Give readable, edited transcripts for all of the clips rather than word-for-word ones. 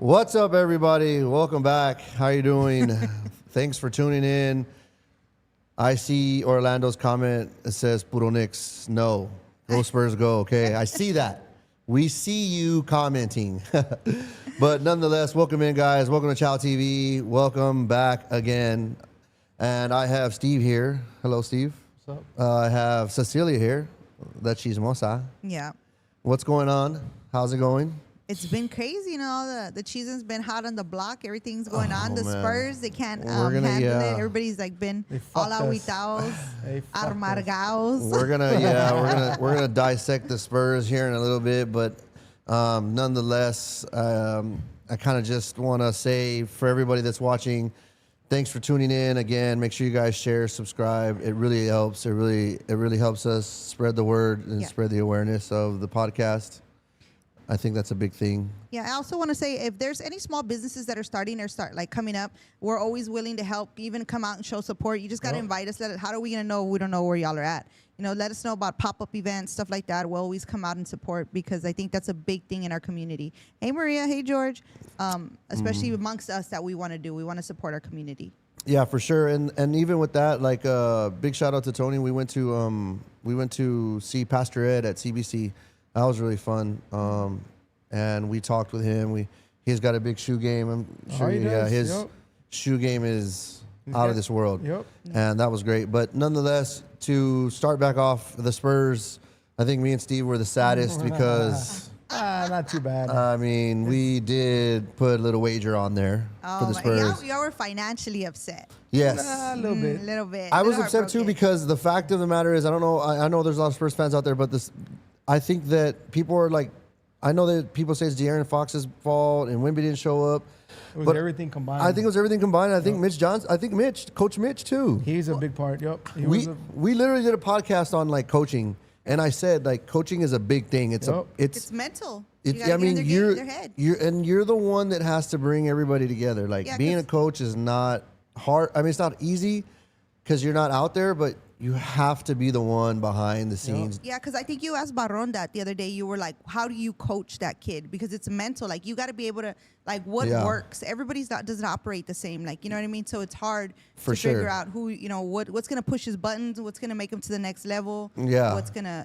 What's up, everybody? Welcome back. How you doing? Thanks for tuning in. I see Orlando's comment. It says, Puro Knicks. No. Go Spurs, go. Okay, I see that. We see you commenting. But nonetheless, welcome in, guys. Welcome to ChowTV. Welcome back again. And I have Steve here. Hello, Steve. What's up? I have Cecilia here. That chismosa. Yeah. What's going on? How's it going? It's been crazy, the cheesing's been hot on the block. Everything's going on. The man. Spurs, they can't We're gonna- handle yeah. it. Everybody's like been They all fucked us. aguitados, They fucked us. amargados. We're gonna dissect the Spurs here in a little bit, but nonetheless, I kind of just want to say for everybody that's watching, thanks for tuning in again. Make sure you guys share, subscribe. It really helps. It really helps us spread the word and Yeah. spread the awareness of the podcast. I think that's a big thing. Yeah, I also want to say if there's any small businesses that are starting or coming up, we're always willing to help, even come out and show support. You just got to invite us. How are we going to know? We don't know where y'all are at. Let us know about pop-up events, stuff like that. We'll always come out and support because I think that's a big thing in our community. Hey, Maria. Hey, George. Especially amongst us that we want to do. We want to support our community. Yeah, for sure. And even with that, like big shout out to Tony. We went to see Pastor Ed at CBC. That was really fun. And we talked with him. He's got a big shoe game. I'm sure his shoe game is out of this world. Yep. And that was great. But nonetheless, to start back off the Spurs, I think me and Steve were the saddest because Not too bad. I mean, we did put a little wager on there for the Spurs. Y'all were financially upset. Yes. A little bit. A little bit. I A was little upset too heartbroken. because the fact of the matter is, I don't know. I know there's a lot of Spurs fans out there, but I think that people are like, I know that people say it's De'Aaron Fox's fault and Wemby didn't show up. It was but everything combined. I think it was everything combined. I think Coach Mitch too. He's a big part. Yep. We literally did a podcast on like coaching, and I said like coaching is a big thing. It's It's mental. It, You gotta I get in mean, their head. you're the one that has to bring everybody together. Like Yeah, being a 'cause- coach is not hard. I mean, it's not easy because you're not out there, but you have to be the one behind the scenes. Yeah, because I think you asked Barron that the other day. You were like, how do you coach that kid? Because it's mental. Like, you got to be able to, like, what Yeah. works. Everybody's doesn't operate the same. Like, you know what I mean? So it's hard For to figure sure. out who, what's going to push his buttons, what's going to make him to the next level. Yeah. What's going to,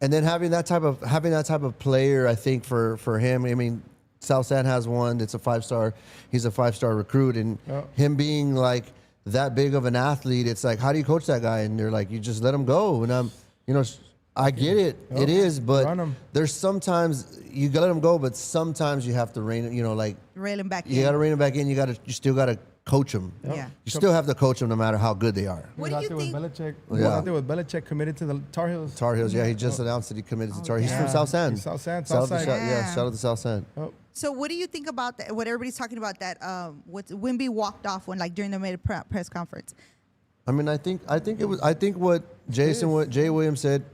And then having that type of player, I think for him, I mean, South San has one. It's a 5-star. He's a 5-star recruit, and him being like that big of an athlete, it's like, how do you coach that guy? And they're like, you just let him go. And I get it. It is, but there's sometimes you gotta let him go, but sometimes you have to rein it. rail him back in. You gotta rein him back in. You still gotta coach him. Yeah. You still have to coach them no matter how good they are. What do you think? Belichick. Yeah. Out there with Belichick committed to the Tar Heels. Tar Heels, yeah, he just announced that he committed to Tar Heels. He's from yeah. South San. He's South San, Shout out to South Side. yeah, shout out to South San. Oh. So what do you think about that? What everybody's talking about that? What Wemby walked off when, like, during the press conference. I mean, I think what Jay Williams said.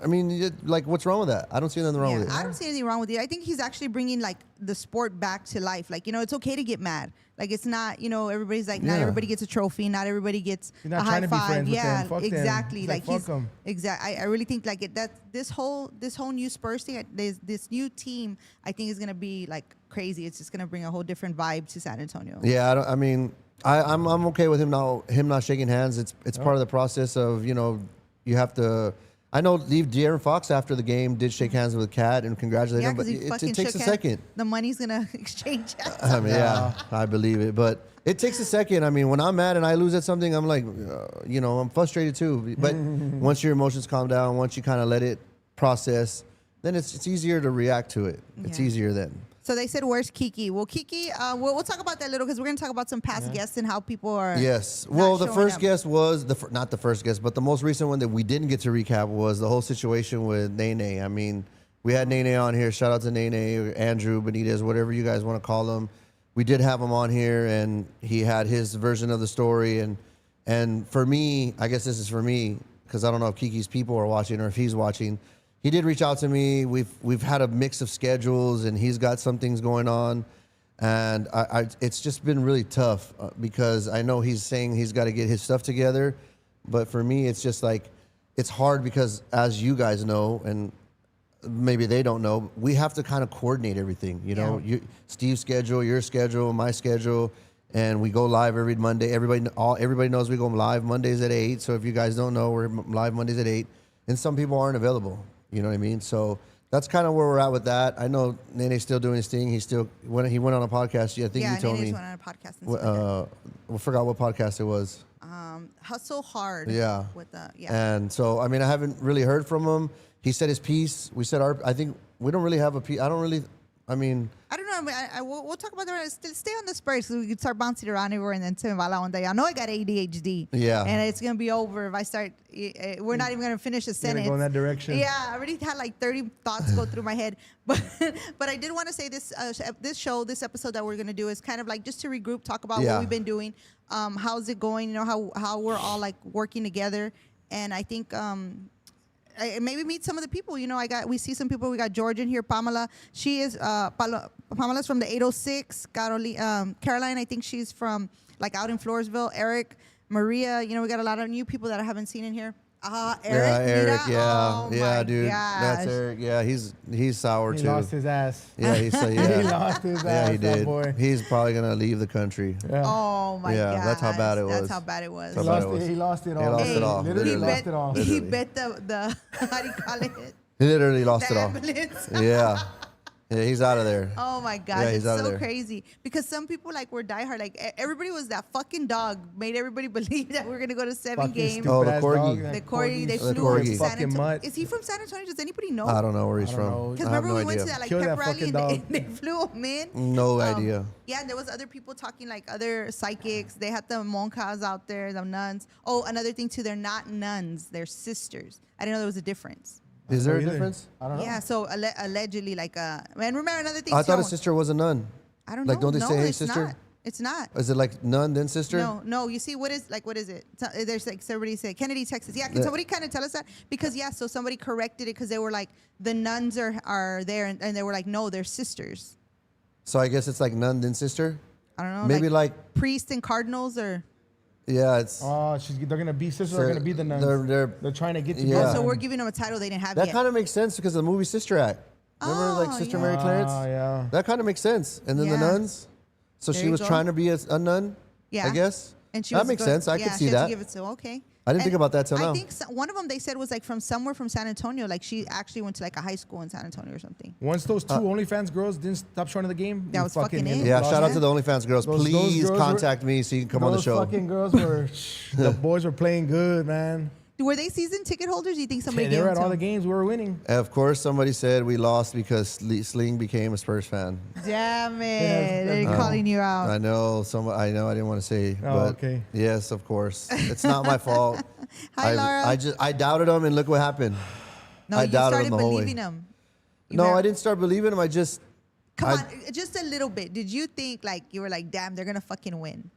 I mean, like, what's wrong with that? I don't see nothing wrong with it. I don't see anything wrong with it. I think he's actually bringing, like, the sport back to life. Like, it's okay to get mad. Like, it's not, everybody's like, not Yeah. everybody gets a trophy. Not everybody gets You're not a high trying to be five. friends with Yeah, them. Fuck them. exactly. He's Like, like, fuck 'em. exactly. I really think like this whole new Spurs thing, this new team, I think is gonna be like crazy. It's just gonna bring a whole different vibe to San Antonio. Yeah, I'm okay with him not shaking hands. It's part of the process of you have to. I know De'Aaron Fox after the game did shake hands with Cat and congratulate Yeah, him, but because he fucking it takes shook a hands. second. The money's gonna exchange. I mean, yeah, I believe it, but it takes a second. I mean, when I'm mad and I lose at something, I'm like, I'm frustrated too. But once your emotions calm down, once you kind of let it process, then it's easier to react to it. It's Yeah. easier then. So they said, "Where's Kiki?" Well, Kiki, we'll talk about that a little because we're gonna talk about some past guests and how people are. Yes. not Well, the showing first up. guest was not the first guest, but the most recent one that we didn't get to recap was the whole situation with NeNe. I mean, we had NeNe on here. Shout out to NeNe, Andrew, Benitez, whatever you guys want to call him. We did have him on here, and he had his version of the story. And for me, I guess this is for me because I don't know if Kiki's people are watching or if he's watching. He did reach out to me. We've had a mix of schedules, and he's got some things going on, and it's just been really tough because I know he's saying he's got to get his stuff together, but for me, it's just like it's hard because as you guys know, and maybe they don't know. We have to kind of coordinate everything. You know, Steve's schedule, your schedule, my schedule, and we go live every Monday. Everybody knows we go live Mondays at 8. So if you guys don't know, we're live Mondays at 8, and some people aren't available. You know what I mean? So that's kind of where we're at with that. I know NeNe's still doing his thing. He went on a podcast. I think you told me. Yeah, went on a podcast. And stuff I forgot what podcast it was. Hustle Hard. Yeah. With And so, I mean, I haven't really heard from him. He said his piece. We said I think we don't really have a piece. I don't know. I mean, we'll talk about that. Stay on the Spurs so we can start bouncing around everywhere and then tell me one day. I know I got ADHD. Yeah. And it's going to be over if I start. We're not even going to finish a sentence. Go in that direction. Yeah. I already had like 30 thoughts go through my head. But I did want to say this episode that we're going to do is kind of like just to regroup, talk about what we've been doing. How's it going? You know, how we're all like working together. And I think maybe meet some of the people. You know, we see some people. We got George in here, Pamela. She is Pamela's from the 806. Caroline, I think she's from like out in Floresville. Eric, Maria. You know, we got a lot of new people that I haven't seen in here. Eric. Yeah, Eric. Oh, Yeah, dude. gosh. That's Eric. Yeah, he's sour too. He lost his ass. Yeah, He lost his ass. Yeah, he that did. boy. He's probably gonna leave the country. Yeah. Oh my god. Yeah, that's how bad it was. That's how bad it was. He lost it. He lost it all. He lost it all. Literally Literally. lost it all. He Literally. bet the how do you call it? He literally lost The it all. ambulance. Yeah, he's out of there. Oh my gosh, Yeah, he's it's out of so there. crazy because some people like were diehard. Like everybody was that fucking dog made everybody believe that we're gonna go to 7 Fucking games. stupid Oh, the ass corgi. dog, The that Corey, they The flew corgi. to San Fucking Antonio. mutt. Is he from San Antonio? Does anybody know? I don't know where he's I don't know. from. Because I have remember no we went idea. to that like Kill pep that rally fucking and dog. they flew him in. No idea. Yeah, and there was other people talking like other psychics. They had the monjas out there, the nuns. Oh, another thing too, they're not nuns, they're sisters. I didn't know there was a difference. Is there a Either. difference? I don't know. Yeah, so allegedly, like, and remember another thing. I thought too, a sister was a nun. I don't like, know. don't they No, say, hey, it's sister? Not. It's not. Is it like nun then sister? No. You see, what is it? So, there's like somebody said Kennedy, Texas. Yeah, can somebody kind of tell us that? Because so somebody corrected it because they were like the nuns are there, and they were like, no, they're sisters. So I guess it's like nun then sister. I don't know. Maybe like priests and cardinals or. yeah, it's Oh, they're gonna be sisters. They're gonna be the nuns. They're trying to get to. Yeah. Oh, so we're giving them a title they didn't have that yet. kind of makes sense because of the movie Sister Act. Remember like Oh, Sister yeah. Mary Clarence? Oh yeah. That kind of makes sense. And then the Yeah. nuns. So There she you was go. trying to be a nun. Yeah. I guess. And she that was makes going- sense. I could yeah, see she had that. to give it to okay. I didn't think about that till now. I think one of them they said was like from somewhere from San Antonio. Like she actually went to like a high school in San Antonio or something. Once those two OnlyFans girls didn't stop showing the game, That we was fucking it. Yeah, lost shout out it. to the OnlyFans girls. Those Please girls contact me so you can come on the Those show. fucking girls were. The boys were playing good, man. Were they season ticket holders? Do you think somebody They gave were them at all to the games. We were winning. Of course, somebody said we lost because Sling became a Spurs fan. Damn it! Yeah, They're calling you out. I know. I know. I didn't want to say. Oh, but okay. Yes, of course. It's not my fault. Hi, Laura. I doubted them, and look what happened. No, I you doubted started them the whole way. believing them. No, I didn't start believing them. Come I- on, just a little bit. Did you think like you were like, damn, they're gonna fucking win?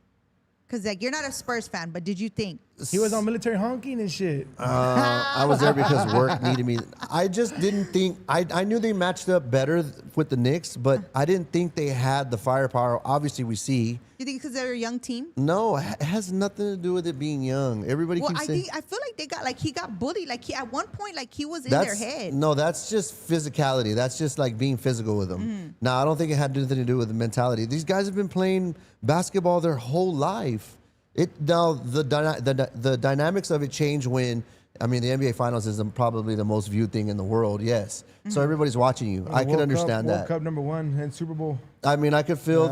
Because like you're not a Spurs fan, but did you think? He was on military honking and shit. I was there because work needed me. I just didn't think. I knew they matched up better with the Knicks, but I didn't think they had the firepower. Obviously, we see. You think because they're a young team? No, it has nothing to do with it being young. Everybody Well, keeps saying. I feel like he got bullied. Like at one point, like he was in their head. No, that's just physicality. That's just like being physical with them. Mm-hmm. No, I don't think it had anything to do with the mentality. These guys have been playing basketball their whole life. The dynamics of it change when, I mean, the NBA Finals is probably the most viewed thing in the world. Yes, Mm-hmm. so everybody's watching you. I could understand World that. Cup #1 and Super Bowl. I mean, I could feel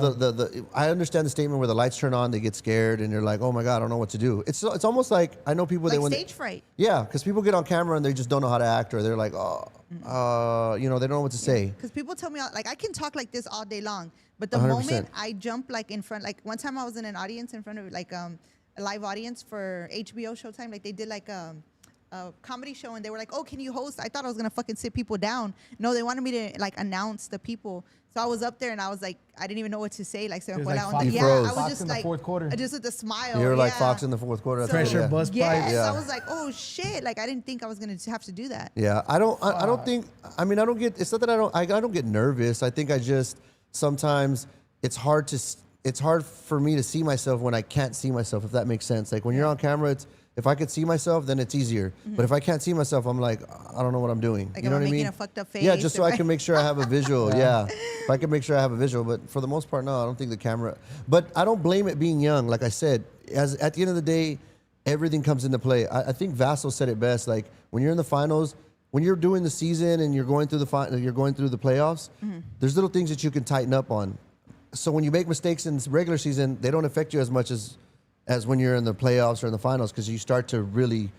I understand the statement where the lights turn on, they get scared, and you're like, oh my god, I don't know what to do. It's almost like I know people Like when stage fright. Yeah, because people get on camera and they just don't know how to act, or they're like, they don't know what to say. Because people tell me, like, I can talk like this all day long, but the 100%. moment I jump, like, in front, like, one time I was in an audience in front of, like, a live audience for HBO Showtime. Like, they did, like, a comedy show, and they were like, oh, can you host? I thought I was going to fucking sit people down. No, they wanted me to, like, announce the people. So I was up there, and I was like, I didn't even know what to say. Like, It was like Fox- yeah, froze. I was Fox just in the like, fourth quarter. just with the smile. You're like yeah. Fox in the fourth quarter. That's Pressure what- bust Yes, pipes. Yeah. I was like, oh shit! Like I didn't think I was gonna have to do that. Yeah, I don't think. I don't get. It's not that I don't get nervous. I think I just sometimes it's hard to. it's hard for me to see myself when I can't see myself, if that makes sense. Like when you're on camera, it's if I could see myself, then it's easier. But if I can't see myself, I'm like, I don't know what I'm doing. Like, you know am I what I mean? making a fucked up face? Yeah, just so I can make sure I have a visual. Yeah. If I can make sure I have a visual. But for the most part, no, I don't think the camera. But I don't blame it being young. Like I said, at the end of the day, everything comes into play. I think Vassal said it best. Like when you're in the finals, when you're doing the season and you're going through the playoffs, there's little things that you can tighten up on. So when you make mistakes in regular season, they don't affect you as much as when you're in the playoffs or in the finals, because you start to really,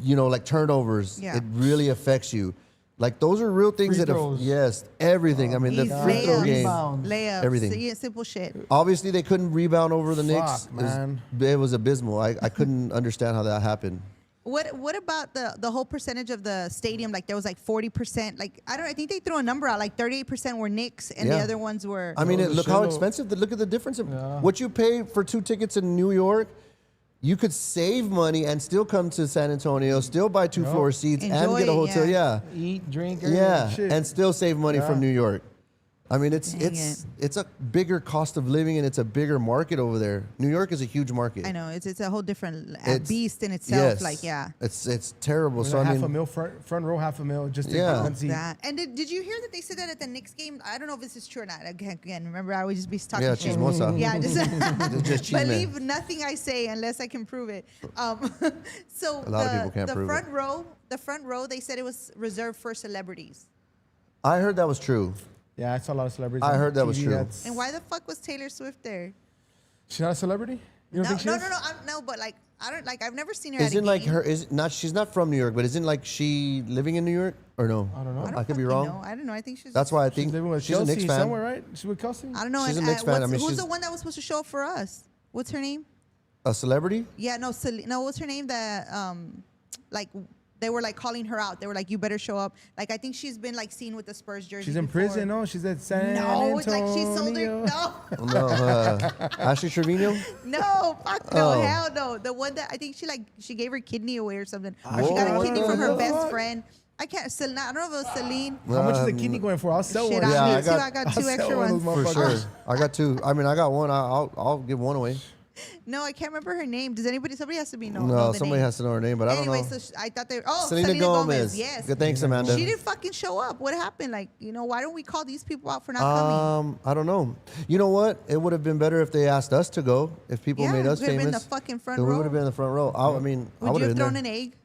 like turnovers. Yeah. It really affects you. Like those are real things yes, everything. I mean, the free throw game, layups, everything, simple shit. Obviously, they couldn't rebound over the Knicks. Man. It was abysmal. I couldn't understand how that happened. What about the whole percentage of the stadium? Like there was like 40%. Like I think they threw a number out. Like 38% were Knicks, and the other ones were. I mean, look how expensive. Look at the difference of what you pay for 2 tickets in New York. You could save money and still come to San Antonio, still buy 2 floor seats, and get a hotel. Yeah, eat, drink, shit. And still save money from New York. I mean, it's a bigger cost of living, and it's a bigger market over there. New York is a huge market. I know it's a whole different beast in itself. Yes. It's terrible. So half a mil front row, $500,000 just to get one seat. And did you hear that they said that at the Knicks game? I don't know if this is true or not. Again, remember I would just be talking shit. Chismosa. Yeah, just believe nothing I say unless I can prove it. So a lot of people can't prove it. The front row, they said it was reserved for celebrities. I heard that was true. Yeah, I saw a lot of celebrities. I heard that was true. And why the fuck was Taylor Swift there? She's not a celebrity? You don't think she is? No, but like I don't like. I've never seen her. Isn't like her? Is not? She's not from New York, but isn't like she living in New York or no? I don't know. I could be wrong. No, I don't know. I think she's. That's why I think she's living with she's Kelsey a Knicks fan. somewhere, right? She's with Kelsey. I don't know. She's a Knicks fan. I mean, who's the one that was supposed to show up for us? What's her name? A celebrity? Yeah, no, what's her name? That like they were like calling her out. They were like, "You better show up." Like I think she's been like seen with the Spurs jersey. She's in prison. No, she's at San Antonio. It's like she sold her. No, Ashley Trevino. No, fuck no, hell no. The one that I think she gave her kidney away or something. Or she got a kidney from her best friend. I can't. I don't know if it was Celine. How much is the kidney going for? I'll sell one. I got 2 extra ones. For sure. I got 2. I mean, I got 1. I'll give 1 away. No, I can't remember her name. Does anybody? Somebody has to be know. No, somebody has to know her name, but I don't know. Anyway, so I thought they were. Oh, Selena Gomez. Yes. Good, thanks, Amanda. She didn't fucking show up. What happened? Like, why don't we call these people out for not coming? I don't know. You know what? It would have been better if they asked us to go. If people made us famous, been in the fucking front row. We would have been in the front row. I mean, I would you have thrown an egg?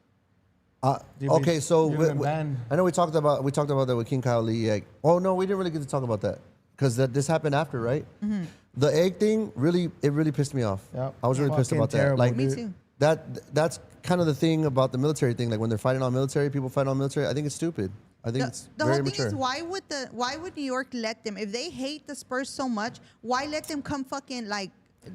Okay, so I know we talked about that with King Kyle Lee. Like, oh no, we didn't really get to talk about that because this happened after, right? Mm-hmm. The egg thing really pissed me off. Yep. I was really pissed about that. Like, me too. That's kind of the thing about the military thing. Like when they're fighting on military, people fight on military. I think it's stupid. I think it's very mature. The whole thing is why would New York let them, if they hate the Spurs so much, why let them come fucking like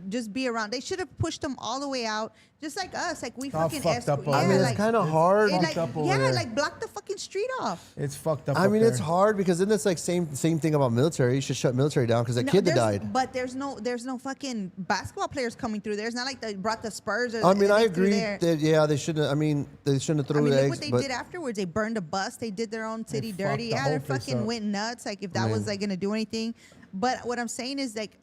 just be around? They should have pushed them all the way out, just like us. Like we fucking fucked up. I mean, it's kind of hard. Like block the fucking street off. It's fucked up. I mean, it's hard because then it's like same thing about military. You should shut military down because that kid that died. But there's no fucking basketball players coming through there. It's not like they brought the Spurs. I mean, I agree that they shouldn't. I mean, they shouldn't have thrown the eggs. Look what they did afterwards. They burned a bus. They did their own city dirty. Yeah, they fucking went nuts. Like if that was like gonna do anything. But what I'm saying is like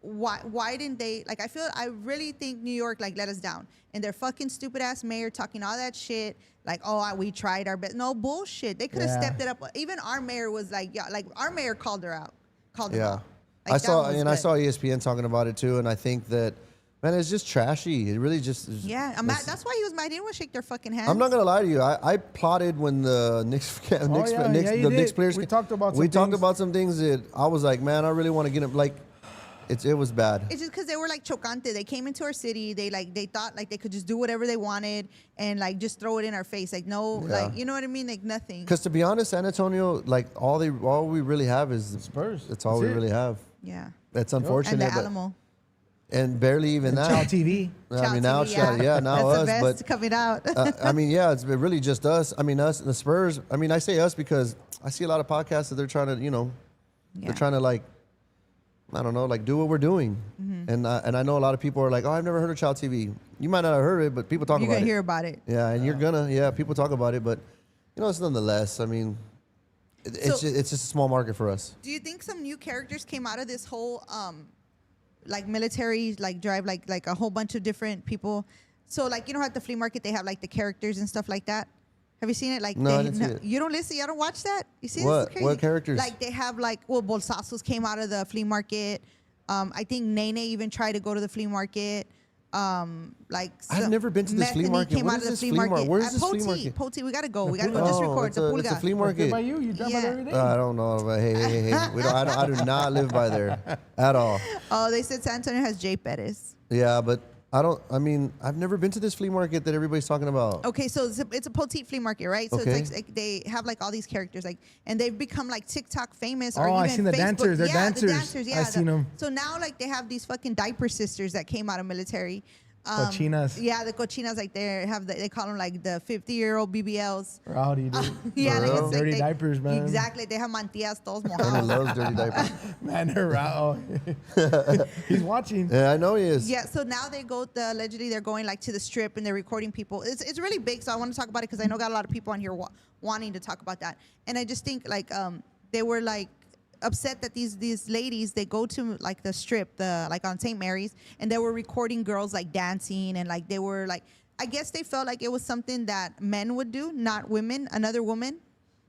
why didn't they, like, I really think New York like let us down, and their fucking stupid ass mayor talking all that shit like, oh, we tried our best. No bullshit. They could have stepped it up. Even our mayor was like, our mayor called her out. Called her out. Like, I saw ESPN talking about it too, and I think that, man, it's just trashy. It really just is. Yeah, that's why he was mad. He didn't want to shake their fucking hands. I'm not gonna lie to you. I plotted when the Knicks players. We talked about some things that I was like, man, I really want to get them. Like, it was bad. It's just because they were like chocante. They came into our city. They thought like they could just do whatever they wanted and like just throw it in our face. Like like, you know what I mean? Like nothing. Because to be honest, San Antonio, like all we really have is the Spurs. That's all we really have. Yeah. That's unfortunate. And the Alamo. And barely even that. ChowTV. I mean, now, now us. That's the best coming out. I mean, yeah, it's really just us. I mean, us and the Spurs. I mean, I say us because I see a lot of podcasts that they're trying to, they're trying to like, I don't know, like do what we're doing. Mm-hmm. And I know a lot of people are like, oh, I've never heard of ChowTV. You might not have heard it, but people talk about it. You're going to hear about it. Yeah, and people talk about it, but, it's nonetheless, I mean, it's just a small market for us. Do you think some new characters came out of this whole like military, like drive like a whole bunch of different people. So like you know how at the flea market they have like the characters and stuff like that. Have you seen it? Like No, I didn't see it. You don't listen. You don't watch that. You see What? This is crazy. What characters? Like they have like bolsazos came out of the flea market. I think NeNe even tried to go to the flea market. I've never been to this flea market. Came What out is of the this flea flea market. market? Where is this flea market? Poti, we gotta go. We gotta go. Just record it's the a flea Right market. by you drive by there every day. I don't know, but hey. I do not live by there at all. Oh, they said San Antonio has Jay Perez. Yeah, but I've never been to this flea market that everybody's talking about. Okay, so it's a petite flea market, right? So Okay. it's like they have like all these characters, like, and they've become like TikTok famous. Or Oh, even I seen the Facebook. dancers. They're Yeah, dancers. the dancers. Yeah, I seen them. So now like they have these fucking diaper sisters that came out of military. Cochinas. Yeah, the cochinas, like they call them like the 50-year-old BBLs. Rowdy, dude. Yeah, like it's Dirty like diapers, man. Exactly, they have mantillas todos Tony mojados. loves dirty diapers. Man, they're raw. He's watching. Yeah, I know he is. Yeah, so now they go. Allegedly, they're going like to the strip and they're recording people. It's really big, so I want to talk about it because I know got a lot of people on here wanting to talk about that. And I just think like they were like upset that these ladies, they go to like the strip, like on St. Mary's, and they were recording girls like dancing, and like they were like, I guess they felt like it was something that men would do, not women, another woman.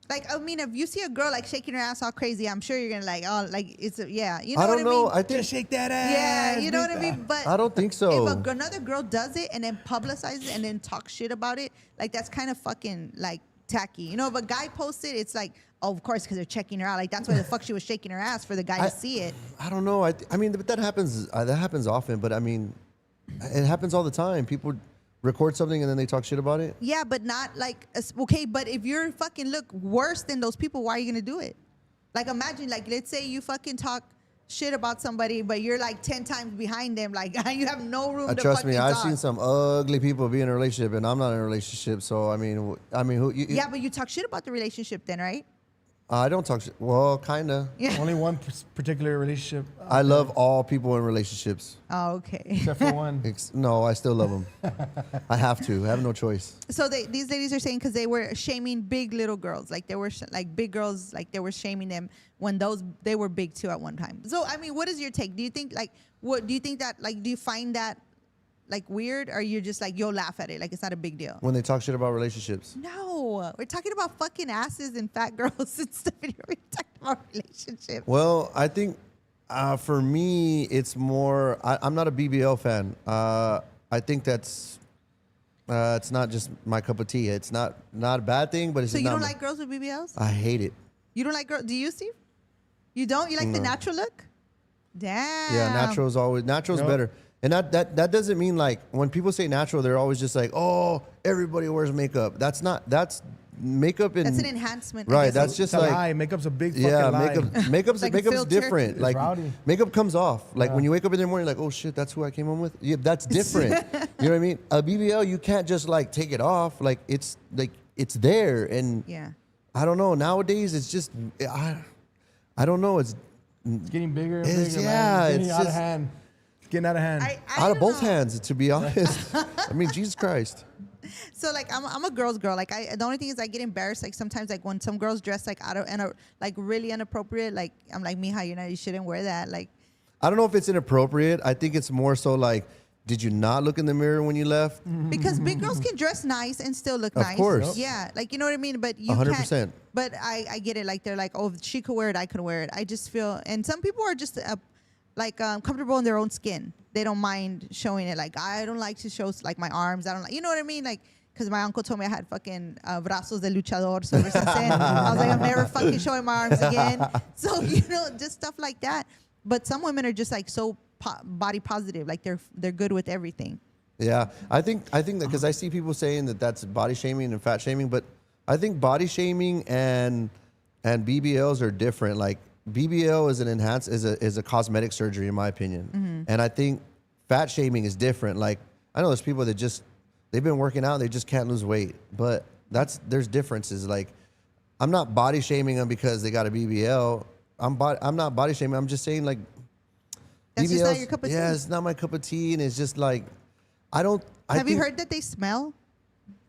Like, I mean, if you see a girl like shaking her ass all crazy, I'm sure you're gonna like, oh, like you know I don't what know. I mean? I think Just shake that ass. Yeah, you know what I mean? But I don't think so. if another girl does it and then publicizes it and then talks shit about it, like that's kind of fucking like tacky. You know, if a guy posts it, it's like, oh, of course, because they're checking her out. Like that's why the fuck she was shaking her ass for the guy to see it. I don't know. I mean, but that happens. That happens often. But I mean, it happens all the time. People record something and then they talk shit about it. Yeah, but not like okay. But if you're fucking look worse than those people, why are you gonna do it? Like imagine, like let's say you fucking talk shit about somebody, but you're like 10 times behind them. Like you have no room to Trust fucking me, I've talk. seen some ugly people be in a relationship, and I'm not in a relationship. So I mean, Yeah, but you talk shit about the relationship then, right? I don't talk shit. Well, kinda. Yeah. Only one particular relationship. I love all people in relationships. Oh, okay. Except for one. No, I still love them. I have to. I have no choice. So these ladies are saying because they were shaming big little girls, like they were like big girls, like they were shaming them when they were big too at one time. So I mean, what is your take? Do you think like do you think that like do you find that like weird, or you're just like you'll laugh at it like it's not a big deal? When they talk shit about relationships. No, we're talking about fucking asses and fat girls and stuff. And we're talking about relationships. Well, I think for me, it's more. I'm not a BBL fan. I think that's it's not just my cup of tea. It's not a bad thing, but it's So just you not don't like girls with BBLs? I hate it. You don't like girls? Do you, Steve? You don't? You like the natural look? Damn. Yeah, natural's Nope. better. And that doesn't mean like when people say natural, they're always just like, oh, everybody wears makeup. That's makeup and That's an enhancement. I right. guess. That's just It's a like lie. Makeup's a big fucking yeah, lie. makeup's Like a makeup's filter. different. It's Like rowdy. makeup comes off. Like Yeah. when you wake up in the morning, like, oh shit, that's who I came home with. Yeah, that's different. You know what I mean? A BBL, you can't just like take it off. Like it's there, and Yeah. I don't know. Nowadays, it's just I don't know. It's It's getting bigger and It's- bigger, yeah, man. It's it's getting out of just- hand. It's getting out of hand. I out of don't both know. hands, to be honest. I mean, Jesus Christ. So like I'm a girl's girl. Like the only thing is I get embarrassed like sometimes like when some girls dress like out of and like really inappropriate. Like I'm like, Mija, you shouldn't wear that. Like I don't know if it's inappropriate. I think it's more so like, did you not look in the mirror when you left? because big girls can dress nice and still look Of nice. course. Yeah. Like you know what I mean. But you 100%. can't. But I get it. Like they're like, oh, if she could wear it, I could wear it. I just feel, and some people are just comfortable in their own skin. They don't mind showing it. Like I don't like to show like my arms. I don't like, you know what I mean? Like. Because my uncle told me I had fucking brazos de luchador. So ever since then, I was like, I'm never fucking showing my arms again. So, just stuff like that. But some women are just like so body positive. Like they're good with everything. Yeah, I think that because I see people saying that that's body shaming and fat shaming, but I think body shaming and BBLs are different. Like BBL is a cosmetic surgery in my opinion, and I think fat shaming is different. Like I know there's people that they've been working out, they just can't lose weight, but there's differences. Like I'm not body shaming them because they got a BBL. I'm not body shaming. I'm just saying like That's BBLs, just not your cup of tea. yeah, it's not my cup of tea, and it's just like Have you heard that they smell?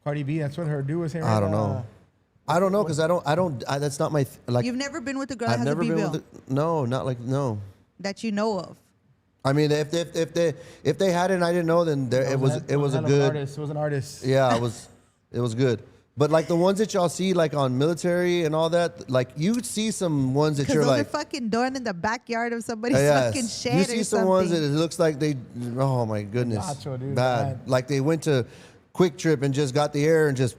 Cardi B, that's what her dude was saying. I don't know. I don't know because that's not my like. You've never been with a girl that I've has never a BBL been with no, not like no. that you know of. I mean, if they had it and I didn't know, then it was a good artist. It was an artist. Yeah, it was good. But like the ones that y'all see like on military and all that, like you see some ones that you're those like are fucking doing in the backyard of somebody's fucking shed. You see or some ones that it looks like they, oh my goodness, Nacho, dude, bad. Like they went to Quick Trip and just got the air and just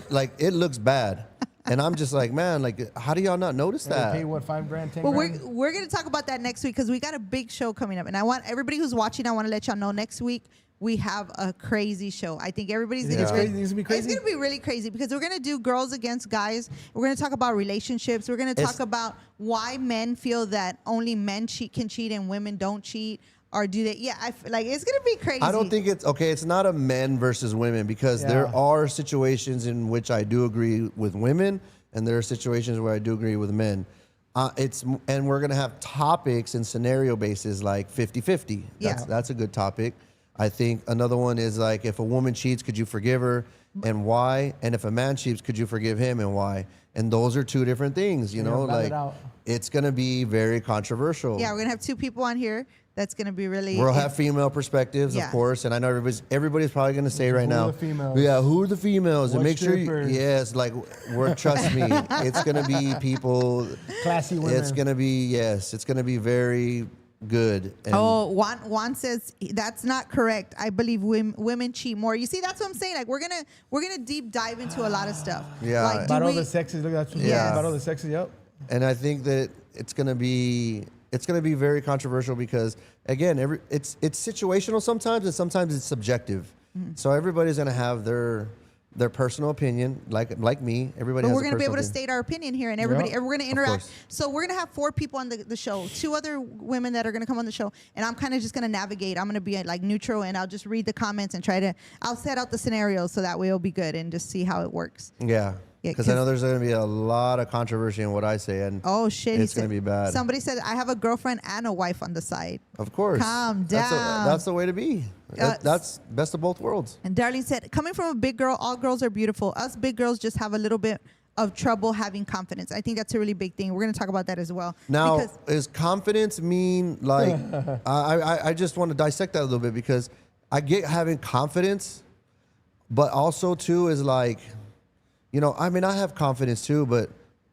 like it looks bad. And I'm just like, man, like how do y'all not notice that? They pay what, $5 grand, $10 Well, grand? we're gonna talk about that next week because we got a big show coming up, and I want everybody who's watching. I want to let y'all know next week we have a crazy show. I think everybody's gonna be crazy. It's gonna be really crazy because we're gonna do girls against guys. We're gonna talk about relationships. We're gonna talk about why men feel that only men can cheat and women don't cheat. Or do they? Yeah, like it's gonna be crazy. I don't think it's okay. It's not a men versus women because there are situations in which I do agree with women, and there are situations where I do agree with men. And we're gonna have topics and scenario bases like 50-50. That's a good topic. I think another one is like if a woman cheats, could you forgive her and why? And if a man cheats, could you forgive him and why? And those are two different things, you know. Like it's gonna be very controversial. Yeah, we're gonna have two people on here. That's gonna be really. We'll have female perspectives, of course, and I know everybody's probably gonna say right now, yeah, who are the females? And make sure yes, like trust me, it's gonna be people, classy women. It's gonna be it's gonna be very good. And Juan says that's not correct. I believe women cheat more. You see, that's what I'm saying. Like we're gonna deep dive into a lot of stuff. Yeah, like, about all the sexes. Look, that's about all the sexes. Yep. And I think that it's gonna be very controversial because again, it's situational sometimes and sometimes it's subjective. Mm-hmm. So everybody's gonna have their personal opinion, like me. Everybody. But we're gonna be able to state our opinion here, and we're gonna interact. So we're gonna have 4 people on the show, 2 other women that are gonna come on the show, and I'm kind of just gonna navigate. I'm gonna be like neutral, and I'll just read the comments and I'll set out the scenarios so that way it'll be good and just see how it works. Yeah. Because I know there's going to be a lot of controversy in what I say, and it's going to be bad. Somebody said, I have a girlfriend and a wife on the side. Of course. Calm down. That's the way to be. That's best of both worlds. And Darlene said, coming from a big girl, all girls are beautiful. Us big girls just have a little bit of trouble having confidence. I think that's a really big thing. We're going to talk about that as well. Now, does confidence mean, like, I just want to dissect that a little bit because I get having confidence, but also, too, is like, you know, I mean, I have confidence too, but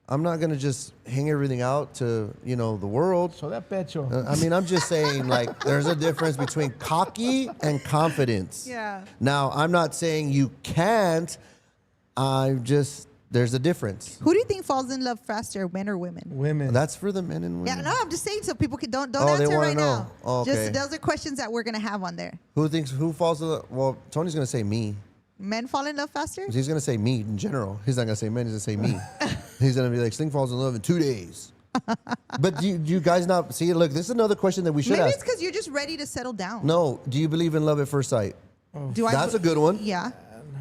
I'm not going to just hang everything out to, you know, the world. So that pecho. I mean, I'm just saying, like, there's a difference between cocky and confidence. Yeah. Now, I'm not saying you can't. There's a difference. Who do you think falls in love faster, men or women? Women. That's for the men and women. Yeah, no, I'm just saying so people don't answer right now. Oh, okay. Just those are questions that we're going to have on there. Who falls in love? Well, Tony's going to say me. Men fall in love faster? He's going to say me in general. He's not going to say men. He's going to say me. He's going to be like, Sling falls in love in 2 days. But do you guys not see it? Look, this is another question that we should ask. Maybe it's because you're just ready to settle down. No. Do you believe in love at first sight? Oh. That's a good one. Yeah.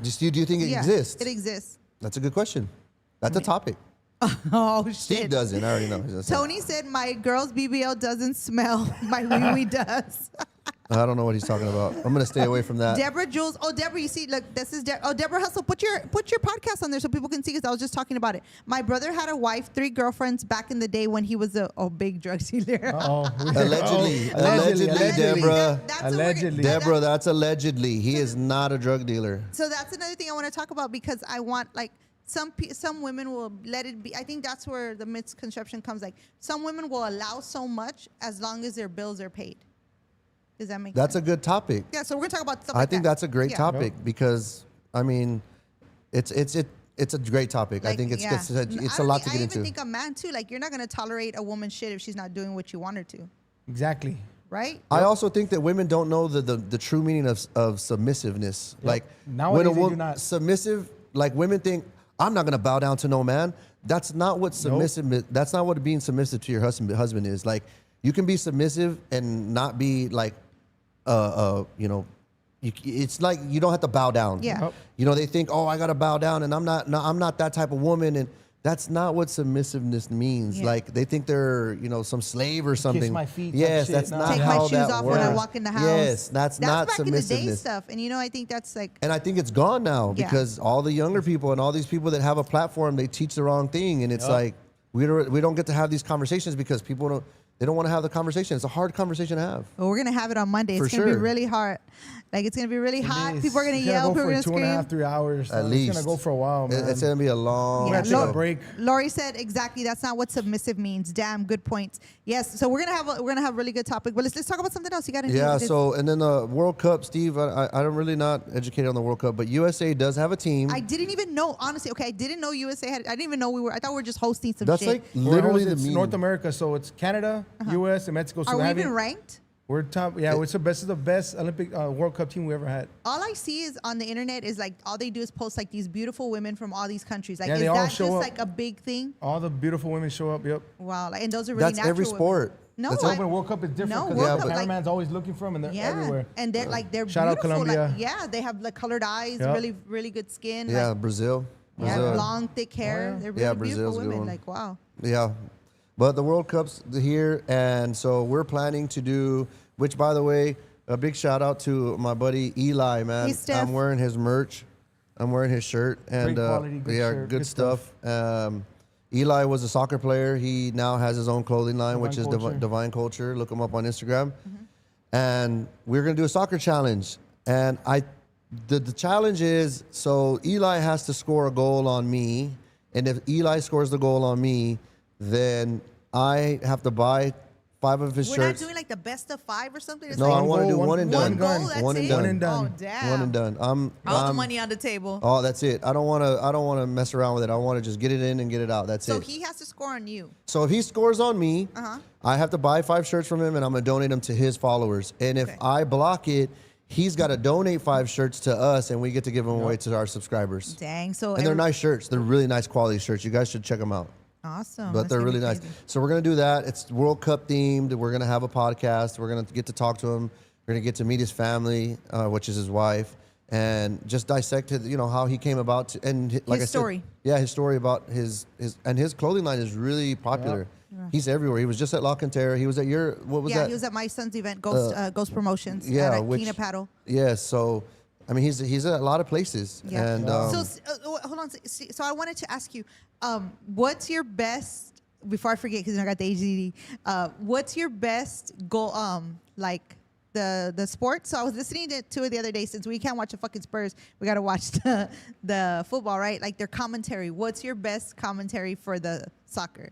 Do you think it exists? It exists. That's a good question. That's a topic. Oh, shit. Steve doesn't. I already know. Tony said, my girl's BBL doesn't smell. My wee-wee does. I don't know what he's talking about. I'm going to stay away from that. Deborah Jules. Oh, Deborah, you see, look, this is Deborah Hustle. Put your podcast on there so people can see because I was just talking about it. My brother had a wife, 3 girlfriends back in the day when he was a big drug dealer. Allegedly, Deborah. Allegedly. Deborah, that's allegedly. He is not a drug dealer. So that's another thing I want to talk about because I want, like, some women will let it be. I think that's where the misconception comes. Like, some women will allow so much as long as their bills are paid. Does that make sense? That's a good topic. Yeah, so we're going to talk about stuff I think that's a great topic because, I mean, it's a great topic. Like, I think it's a lot to get into. I even think a man, too. Like, you're not going to tolerate a woman's shit if she's not doing what you want her to. Exactly. Right? I also think that women don't know the true meaning of submissiveness. Yep. Like, nowadays, when a woman do not. Submissive, like, women think, I'm not going to bow down to no man. That's not what submissive. That's not what being submissive to your husband is. Like, you can be submissive and not be like, you know, it's like you don't have to bow down. Yeah. You know, they think, oh, I got to bow down, and I'm not that type of woman, and that's not what submissiveness means. Yeah. Like, they think they're, you know, some slave or something. Kiss my feet. Yes, that's not Take how my shoes that off works. when I walk in the house. Yes, that's not back submissiveness. in the day stuff, and you know, I think that's like. And I think it's gone now because all the younger people and all these people that have a platform, they teach the wrong thing, and it's like we don't get to have these conversations because people don't. They don't want to have the conversation. It's a hard conversation to have. Well, we're gonna have it on Monday. For It's gonna be sure. really hard. Like it's gonna be really hot. People are gonna It's yell. go People are for gonna 2.5, scream. 3 hours. At It's least. gonna go for a while, man. It's going to be a long Yeah, We're gonna take Lord- a break. Lori said exactly. That's not what submissive means. Damn, good points. Yes. So we're gonna have a really good topic. But let's talk about something else. You got any? Yeah, so, and then the World Cup, Steve, I'm really not educated on the World Cup, but USA does have a team. I didn't even know, honestly. Okay, I didn't know USA had. I didn't even know we were. I thought we were just hosting some That's shit. like literally the it's mean. North America, so it's Canada, US, and Mexico. So Are we having- even ranked? We're top. Yeah, it's the best of the best Olympic World Cup team we ever had. All I see is on the internet is like all they do is post like these beautiful women from all these countries. Like Yeah, is they all that show just up. like a big thing? All the beautiful women show up. Yep. Wow, like, and those are really That's natural every women. sport. No, That's I- Open World Cup is different No, because World the Cup, like- cameraman's always looking for them, and they're Yeah, everywhere. and they're like they're Shout out beautiful. Like, Colombia. yeah, they have like colored eyes, Yep. really really good skin. Yeah, like, Brazil. yeah, Brazil. long thick hair. yeah. They're really Yeah, beautiful Brazil's a good women. one. Like wow. Yeah, but the World Cup's here, and so we're planning to do. Which, by the way, a big shout out to my buddy Eli, man. Hey, Steph. I'm wearing his merch. I'm wearing his shirt, and Great quality, good yeah, shirt, good good stuff. Eli was a soccer player. He now has his own clothing line, which is Divine Culture. Divine Culture. Look him up on Instagram. And we're gonna do a soccer challenge, and the challenge is, so Eli has to score a goal on me, and if Eli scores the goal on me, then I have to buy 5 of his We're shirts. not doing like the best of 5 or something. It's No, like I want to do goal, one and one done. goal. That's One and it. done. One and done. Oh damn. One and done. All the I'm- money on the table. Oh, that's it. I don't want to mess around with it. I want to just get it in and get it out. That's So it. he has to score on you. So if he scores on me, I have to buy 5 shirts from him, and I'm gonna donate them to his followers. And if Okay. I block it, he's got to donate 5 shirts to us, and we get to give them away to our subscribers. Dang. So And they're nice shirts. They're really nice quality shirts. You guys should check them out. Awesome. But That's they're gonna really be nice. crazy. So we're gonna do that. It's World Cup themed. We're gonna have a podcast. We're gonna get to talk to him. We're gonna get to meet his family, which is his wife, and just dissect how he came about to, and like His I story. said, yeah, his story about his clothing line is really popular. He's everywhere. He was just at La Cantera. He was at what was Yeah, that? he was at my son's event, Ghost Promotions. yeah, at which- Kina Paddle. Yeah, so I mean, he's at a lot of places. Yeah. And Hold on. So I wanted to ask you, what's your best? Before I forget, because I got the ADD. What's your best goal? Like the sport. So I was listening to it the other day. Since we can't watch the fucking Spurs, we got to watch the football, right? Like their commentary. What's your best commentary for the soccer?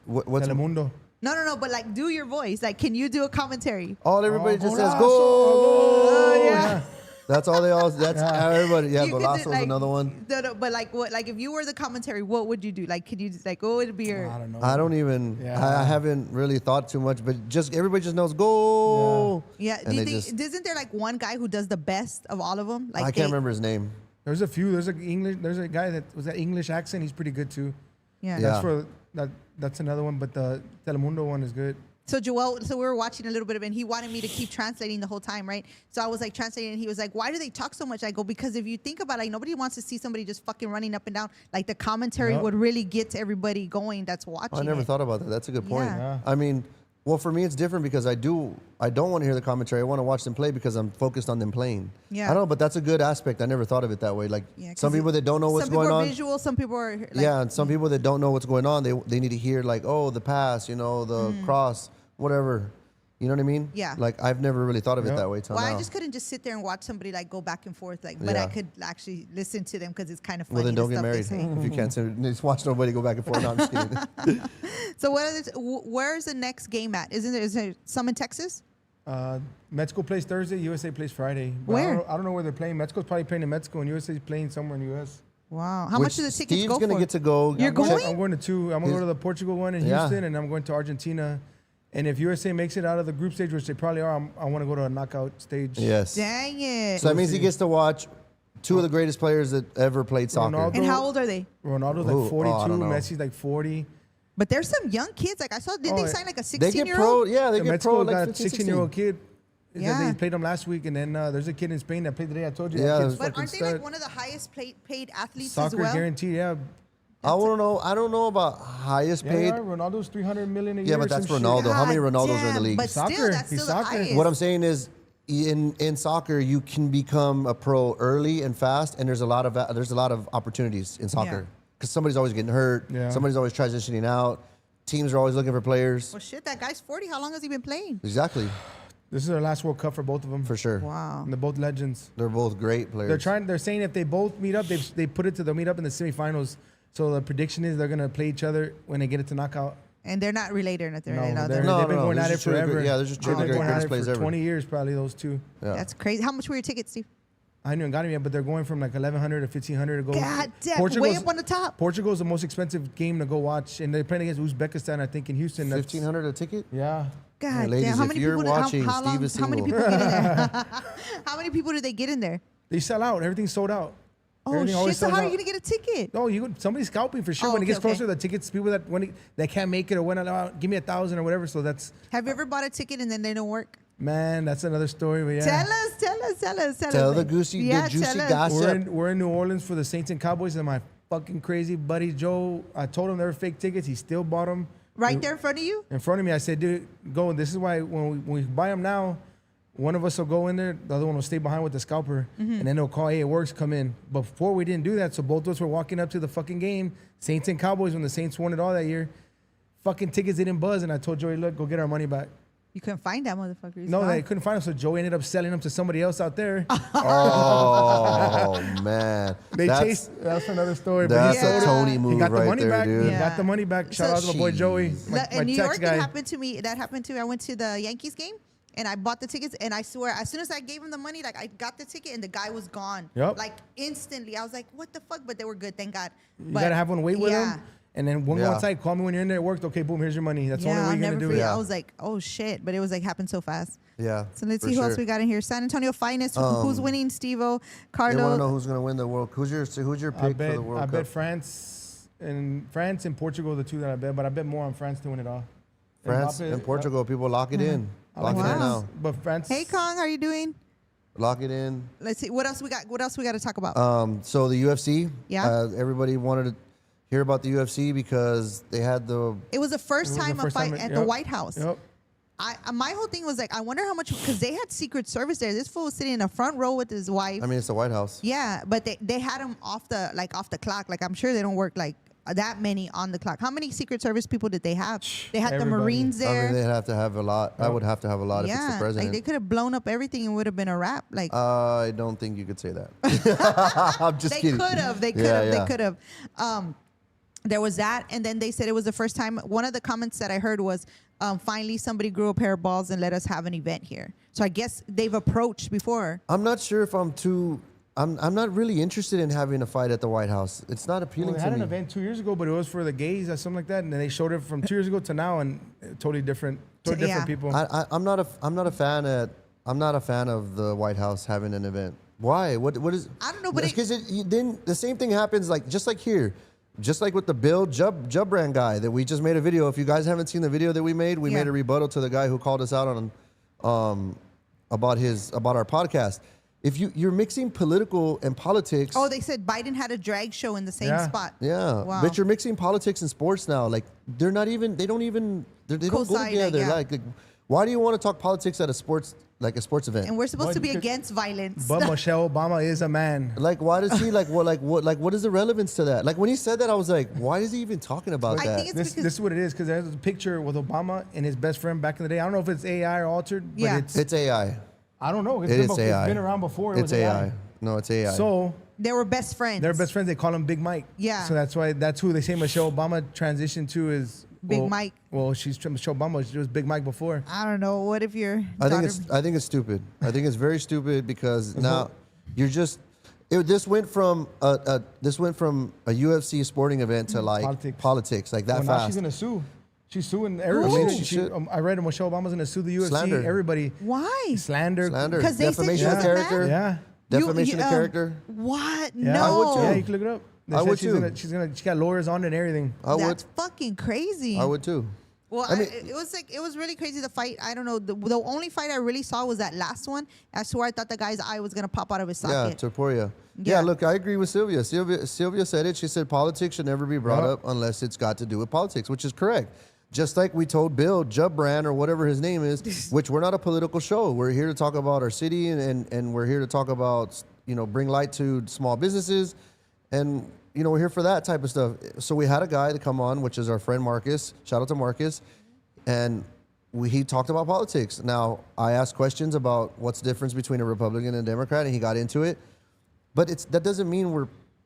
what's Telemundo. No. But like, do your voice. Like, can you do a commentary? all everybody just says Golazo, go. Oh, yeah. That's all they all. That's everybody. Yeah, You could do, Golazo's like- another one. No, but like, what? Like, if you were the commentary, what would you do? Like, could you just like, what would be your? I don't know. I don't even. Yeah. I haven't really thought too much, but just everybody just knows go. Yeah. And Do you they think? Isn't there like one guy who does the best of all of them? Like I can't remember his name. There's a few. There's a guy that was that English accent. He's pretty good too. Yeah. Yeah. That's another one, but the Telemundo one is good. So Joel, we were watching a little bit of it, and he wanted me to keep translating the whole time, right? So I was like translating, and he was like, "Why do they talk so much?" I go, "Because if you think about it, like nobody wants to see somebody just fucking running up and down. Like the commentary Yep. would really get everybody going that's watching. I never it. thought about that. That's a good point. Yeah. Yeah. I mean, well, for me, it's different because I don't want to hear the commentary. I want to watch them play because I'm focused on them playing. Yeah. I don't know, but that's a good aspect. I never thought of it that way. Like Yeah, 'cause some people that don't know what's some people going are on. visual, some people are like, Yeah, and some people that don't know what's going on, they need to hear like, oh, the pass, the cross, whatever. You know what I mean? Yeah. Like I've never really thought of it Yep. that way till Well, now. I just couldn't just sit there and watch somebody like go back and forth, like. But I Yeah. could actually listen to them because it's kind of funny. Well, then the don't get stuff they married say. if you can't. So just watch nobody go back and forth. No, I'm just kidding. So where's the next game at? Is there some in Texas? Mexico plays Thursday. USA plays Friday. But Where? I don't know where they're playing. Mexico's probably playing in Mexico, and USA's playing somewhere in the US. Wow. How much do the tickets Steve's go gonna for? get to go. You're going? I'm going to 2. I'm going to go to the Portugal one in Yeah. Houston, and I'm going to Argentina. And if USA makes it out of the group stage, which they probably are, I want to go to a knockout stage. Yes. Dang it. So that means he gets to watch 2 of the greatest players that ever played soccer. Ronaldo. And how old are they? Ronaldo's Ooh, like 42. I don't know. Messi's like 40. But there's some young kids. Like I saw, didn't Oh, they sign like a They get 16-year-old? pro. Yeah, they The get Mexico pro like got 15, 16-year-old kid. Yeah. They played them last week, and then there's a kid in Spain that played today. I told you. Yeah. That kid's But fucking aren't they stud. like one of the highest paid athletes Soccer as well? guaranteed, yeah. I don't know. I don't know about highest Yeah, paid. yeah, Ronaldo's $300 million a year. Yeah, but or that's some shit. Ronaldo. How many God Ronaldos are in the damn, league? But Soccer. still, that's He's still the soccer. highest. What I'm saying is, in soccer, you can become a pro early and fast, and there's a lot of opportunities in soccer because somebody's always getting hurt. Yeah. Somebody's always transitioning out. Teams are always looking for players. Well, shit, that guy's 40. How long has he been playing? Exactly, This is their last World Cup for both of them. for sure. Wow. And they're both legends. They're both great players. They're saying if they both meet up, they put it to they'll meet up in the semifinals. So the prediction is they're gonna play each other when they get it to knockout. And they're not related or nothing. No, right? they've they're- been going They're at it just two of the forever. great- yeah, they're just two of the They've been great- going at greatest it players for ever. 20 years, probably those two. Yeah. That's crazy. How much were your tickets, Steve? I haven't even got them yet, but they're going from like 1,100 to 1,500 to go. God damn, way up on the top. Portugal's the most expensive game to go watch, and they're playing against Uzbekistan, I think, in Houston. That's- 1,500 a ticket. Yeah. God ladies, damn. How if many you're people? watching, how Steve is how many single. people get in there? How many people did they get in there? They sell out. Everything's sold out. Oh Everything shit! always So sells how are you out. gonna get a ticket? No, somebody's scalping for sure. Oh, When it okay, gets closer, the tickets, people that can't make it or went out, give me 1,000 or whatever. So that's, Have you ever bought a ticket and then they don't work? man, that's another story. But yeah. Tell us. Tell the juicy Yeah, tell gossip. us. We're in New Orleans for the Saints and Cowboys, and my fucking crazy buddy Joe, I told him they were fake tickets. He still bought them. Right there in front of you? In front of me, I said, dude, go. This is why when we buy them now, one of us will go in there, the other one will stay behind with the scalper, and then they'll call, hey, it works, come in. But before we didn't do that, so both of us were walking up to the fucking game, Saints and Cowboys, when the Saints won it all that year. Fucking tickets didn't buzz, and I told Joey, look, go get our money back. You couldn't find that motherfucker. He's No, gone. they couldn't find them, so Joey ended up selling them to somebody else out there. Oh man, They that's, chased. That's another story. But That's he sold a it. Tony He move got the right money there, back. dude. He Yeah. got the money back. Shout So out to my boy Joey, Jeez. my in New York, tax guy. that happened to me. I went to the Yankees game and I bought the tickets, and I swear, as soon as I gave him the money, like I got the ticket and the guy was gone. Yep. Like instantly, I was like, "What the fuck?" But they were good, thank God. You gotta have one wait with yeah. him, and then one Yeah. more time. Call me when you're in there. It worked. Okay, boom. Here's your money. That's the Yeah, only I'll way you're never gonna do forget. it. I was like, "Oh shit!" But it was like happened so fast. Yeah. So let's for see who else sure. we got in here. San Antonio Finest. Who's winning? Steve-O, They want to Carlo. know who's gonna win the world. Who's your pick for the World I Cup? bet France and Portugal are the two that I bet, but I bet more on France to win it all. France Mbappe- and Portugal. People lock it in. I Lock like it in France. now. But France. Hey Kong, how are you doing? Lock it in. Let's see what else we got. What else we got to talk about? So the UFC. Yeah. Everybody wanted to hear about the UFC because they had the. It was the first It was the time a first fight time- at the yep. White House. Yep. My whole thing was like, I wonder how much, because they had Secret Service there. This fool was sitting in the front row with his wife. I mean, it's the White House. Yeah, but they had him off the clock. Like I'm sure they don't work like that many on the clock. How many Secret Service people did they have? They had the Everybody. Marines I there. mean, they'd have to have a lot. I would have to have a lot if it's the Yeah, president. like they could have blown up everything and would have been a wrap. Like I don't think you could say that. I'm just they kidding. could have. They could Yeah, have. yeah. They could have. There was that, and then they said it was the first time. One of the comments that I heard was, finally somebody grew a pair of balls and let us have an event here. So I guess they've approached before. I'm not sure if I'm too. I'm not really interested in having a fight at the White House. It's not Well, appealing they to had me. an event 2 years ago, but it was for the gays or something like that, and then they showed it from 2 years ago to now, and totally different Yeah. people. I'm not a fan of the White House having an event. Why? What is? I don't know, but because then the same thing happens just like here, just like with the Bill Jubbrand guy that we just made a video. If you guys haven't seen the video that we made Yeah. a rebuttal to the guy who called us out on about our podcast. If you're mixing political and politics. Oh, they said Biden had a drag show in the same Yeah. spot. Yeah, Wow. but you're mixing politics and sports now. Like they don't go Coincide, together. yeah. Like, why do you want to talk politics at a sports event? And we're supposed Well, to be you could- against violence. But Michelle Obama is a man. Like, why does he what is the relevance to that? Like when he said that, I was like, why is he even talking about I that? think it's This is what it is, because there's a picture with Obama and his best friend back in the day. I don't know if it's AI or altered, but Yeah. It's AI. I don't know. It's AI. It's been around before. It It's was AI. No, it's AI. So They were best friends. they're best friends. They call him Big Mike. Yeah. So that's who they say Michelle Obama transitioned to is Big Mike. Well, she's Michelle Obama. She was Big Mike before. I don't know. What if your I daughter? think it's stupid. I think it's very stupid because now you're just. This went from a UFC sporting event to like politics like that Well, now fast. she's gonna sue. She's suing Who? everybody. She should. I read Michelle Obama's gonna sue the UFC. Slander. Everybody. Why? Slander. Slander, 'Cause they said defamation she of was character. Yeah. Defamation of character. What? Yeah. No. I would too. Yeah, you can look it up. They I said would she's too. She got lawyers on it and everything. I would. That's fucking crazy. I would too. Well, I mean- it was really crazy. The fight. I don't know. The only fight I really saw was that last one. I swear I thought the guy's eye was gonna pop out of his Yeah, socket. Topuria. Yeah. Yeah, look, I agree with Sylvia. Sylvia said it. She said politics should never be brought Yep. up unless it's got to do with politics, which is correct. Just like we told Bill Jubbrand or whatever his name is, which we're not a political show. We're here to talk about our city and we're here to talk about, bring light to small businesses. And we're here for that type of stuff. So we had a guy to come on, which is our friend Marcus. Shout out to Marcus. And he talked about politics. Now, I asked questions about what's the difference between a Republican and a Democrat, and he got into it. But that doesn't mean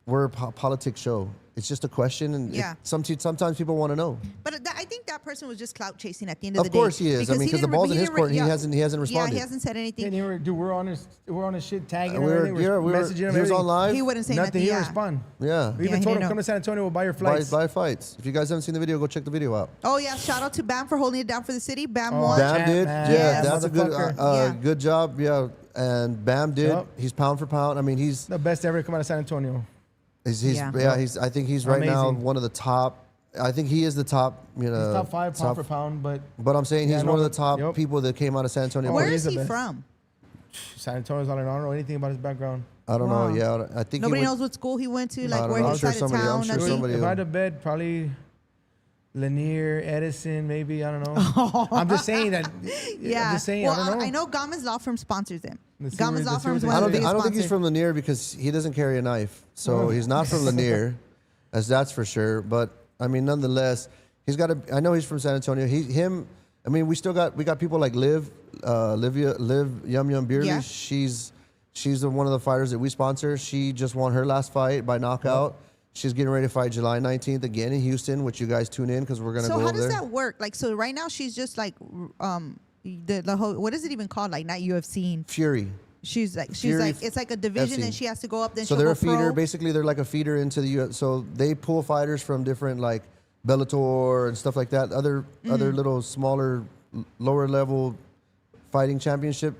we're a politics show. It's just a question, and sometimes people want to know. But I think that person was just clout chasing at the end of the day. Of course he is. Because the ball's in his court, and he hasn't responded. Yeah, he hasn't said anything. Dude, we're on his shit, tagging we're messaging him. He was on live. He wouldn't say nothing. nothing. He didn't respond. Yeah. We even told him, come to San Antonio, we'll buy your flights. Buy fights. If you guys haven't seen the video, go check the video out. Oh yeah, shout out to Bam for holding it down for the city. Bam won. Bam did. Yes. That's a good job. Yeah, and Bam did. Yep. He's pound for pound. I mean, he's the best ever to come out of San Antonio. I think he's right now one of the top. I think he is the top. He's top 5 pound for pound, but I'm saying he's one of the top people that came out of San Antonio. Where is he from? San Antonio's all in. I don't know anything about his background. I don't know. Yeah, I think nobody knows what school he went to, like where his side of town. If I had to bet, probably Lanier, Edison, maybe. I don't know. I'm just saying that. Yeah. I'm just saying. Well, I don't know. I know Gama's Law Firm sponsors him. Gama's Law Firm is one I of don't the think biggest he's sponsors. from Lanier because he doesn't carry a knife, so he's not from Lanier, as that's for sure. But I mean, nonetheless, he's got a. I know he's from San Antonio. I mean, we got people like Liv Yum Yum Beerley. Yeah. She's one of the fighters that we sponsor. She just won her last fight by knockout. She's getting ready to fight July 19th again in Houston, which you guys tune in because we're gonna go over there. So how does that work? Like, so right now she's just like the whole, what is it even called? Like not UFC. Fury. She's like it's like a division, FC. and she has to go up. Then so she'll they're go a feeder. pro. Basically, they're like a feeder into the UFC. So they pull fighters from different like Bellator and stuff like that. Other little smaller, lower level fighting championship.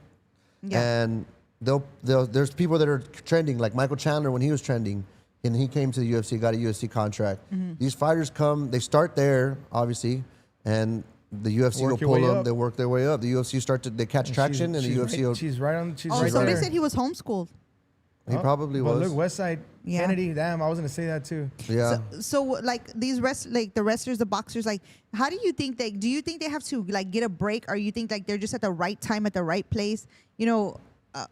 Yeah. And there's people that are trending, like Michael Chandler when he was trending, and he came to the UFC, got a UFC contract. These fighters come, they start there, obviously, and the UFC will pull them. They work their way up. The UFC they catch traction, and the UFC will. She's right on. She's Oh, right somebody there. said he was homeschooled. He probably was. Look, Westside Yeah. Kennedy. Damn, I was gonna say that too. Yeah. So like these the wrestlers, the boxers, like how do you think do you think they have to like get a break, or you think like they're just at the right time at the right place?